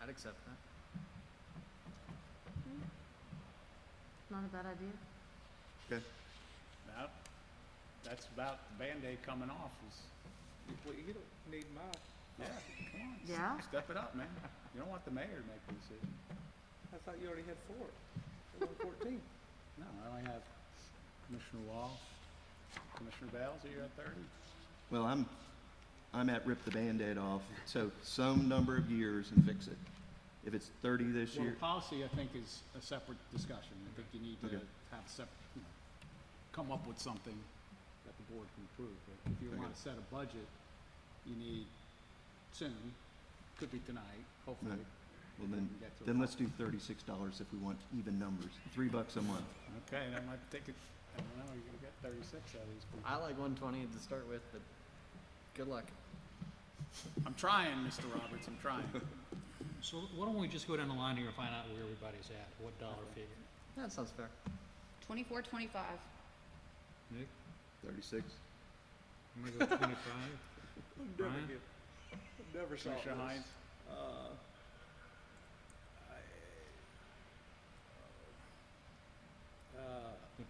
I'd accept that. Not a bad idea. okay. That's about the Band-Aid coming off is, Well, you don't need my. yeah, come on. Yeah? Step it up, man. You don't want the mayor to make the decision. I thought you already had 4. 114. No, I only have Commissioner Walsh, Commissioner Bales, are you at 30? Well, I'm at rip the Band-Aid off, so some number of years and fix it. If it's 30 this Well, year, the policy, I think, is a separate discussion. I think you need to Okay. have separate, come up with something that the board can approve. But if you Okay. want to set a budget, you need soon, could be tonight, hopefully. Right. well we then, can get to a then let's do $36 if we want even numbers, $3 a month. Okay, that might take it, I don't know, you're gonna get 36 out of these people. I like 120 to start with, but good luck. I'm trying, Mr. Roberts, I'm trying. So why don't we just go down the line here and find out where everybody's at, what dollar figure? That sounds fair. 24, 25. Nick, 36? I'm gonna go 25. Brian? Never saw Commissioner Hines?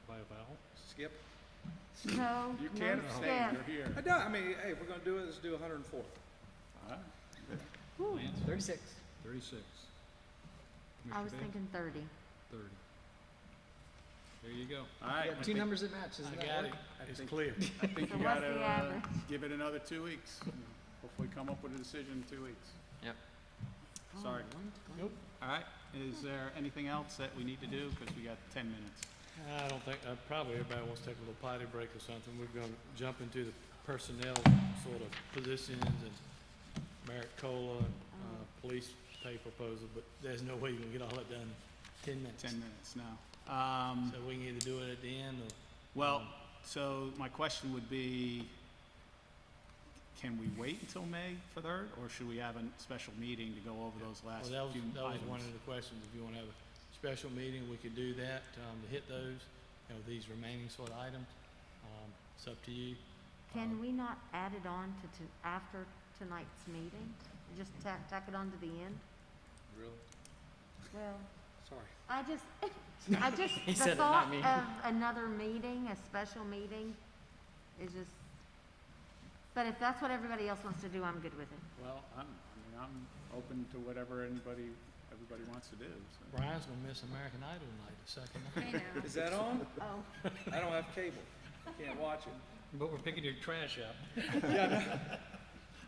By a vowel? Skip. No, You no can't abstain, skip. you're here. I mean, hey, if we're gonna do it, let's do 104. All right. Lance? 36. 36. I was Commissioner Bales? thinking 30. 30. There you go. All right. You got two numbers that match, isn't I that got right? it, it's clear. I think So you what's gotta the average? give it another 2 weeks. Hopefully come up with a decision in 2 weeks. Yep. Sorry. Oh, 120. Nope. All right, is there anything else that we need to do? Because we got 10 minutes. I don't think, probably everybody wants to take a little potty break or something. We're gonna jump into the personnel sort of positions and merit COLA, and, police pay proposal, but there's no way you can get all that done in 10 minutes. 10 minutes now. So we can either do it at the end or. Well, so my question would be, can we wait until May for 3rd? Or should we have a special meeting to go over those last Well, few that was items? one of the questions. If you wanna have a special meeting, we could do that, to hit those, these remaining sort of items. It's up to you. Can we not add it on to after tonight's meeting? Just tack it on to the end? Really? Well, Sorry. I just, He the said it, thought not me. of another meeting, a special meeting, is just, but if that's what everybody else wants to do, I'm good with it. Well, I'm open to whatever everybody wants to do, so. Brian's gonna miss American Idol tonight, the second night. I know. Is that on? Oh. I don't have cable. Can't watch it. But we're picking your trash up.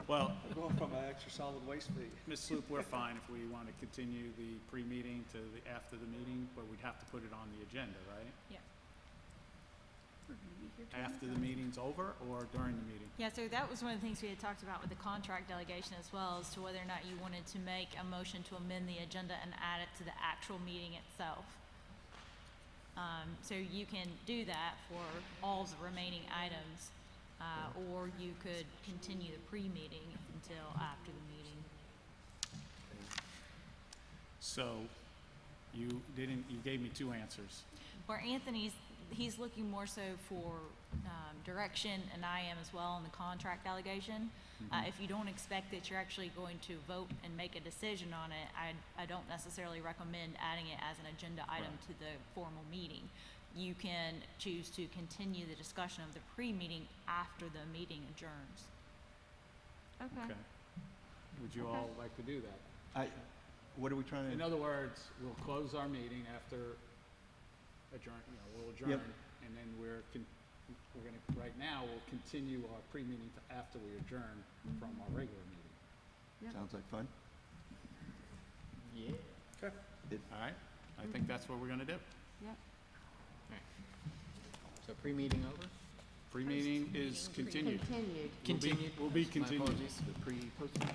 Well, I'm going from my extra solid waste fee. Ms. Sloop, we're fine if we want to continue the pre-meeting to after the meeting, but we'd have to put it on the agenda, right? Yeah. After the meeting's over or during the meeting? Yeah, so that was one of the things we had talked about with the contract delegation as well, as to whether or not you wanted to make a motion to amend the agenda and add it to the actual meeting itself. So you can do that for all the remaining items, or you could continue the pre-meeting until after the meeting. So you gave me two answers. Where he's looking more so for direction, and I am as well on the contract allegation. If you don't expect that you're actually going to vote and make a decision on it, I don't necessarily recommend adding it as an agenda item to the formal meeting. You can choose to continue the discussion of the pre-meeting after the meeting adjourns. Okay. Okay. Would you all like to do that? What are we trying In to, other words, we'll close our meeting after we'll adjourn, and then we're gonna, right now, we'll continue our pre-meeting to after we adjourn from our regular meeting. sounds like fun? Yeah. Okay. All right, I think that's what we're gonna do. Yep. So pre-meeting over? Pre-meeting is continued. Continued. Continued. Will be My continued. apologies. The pre-posting?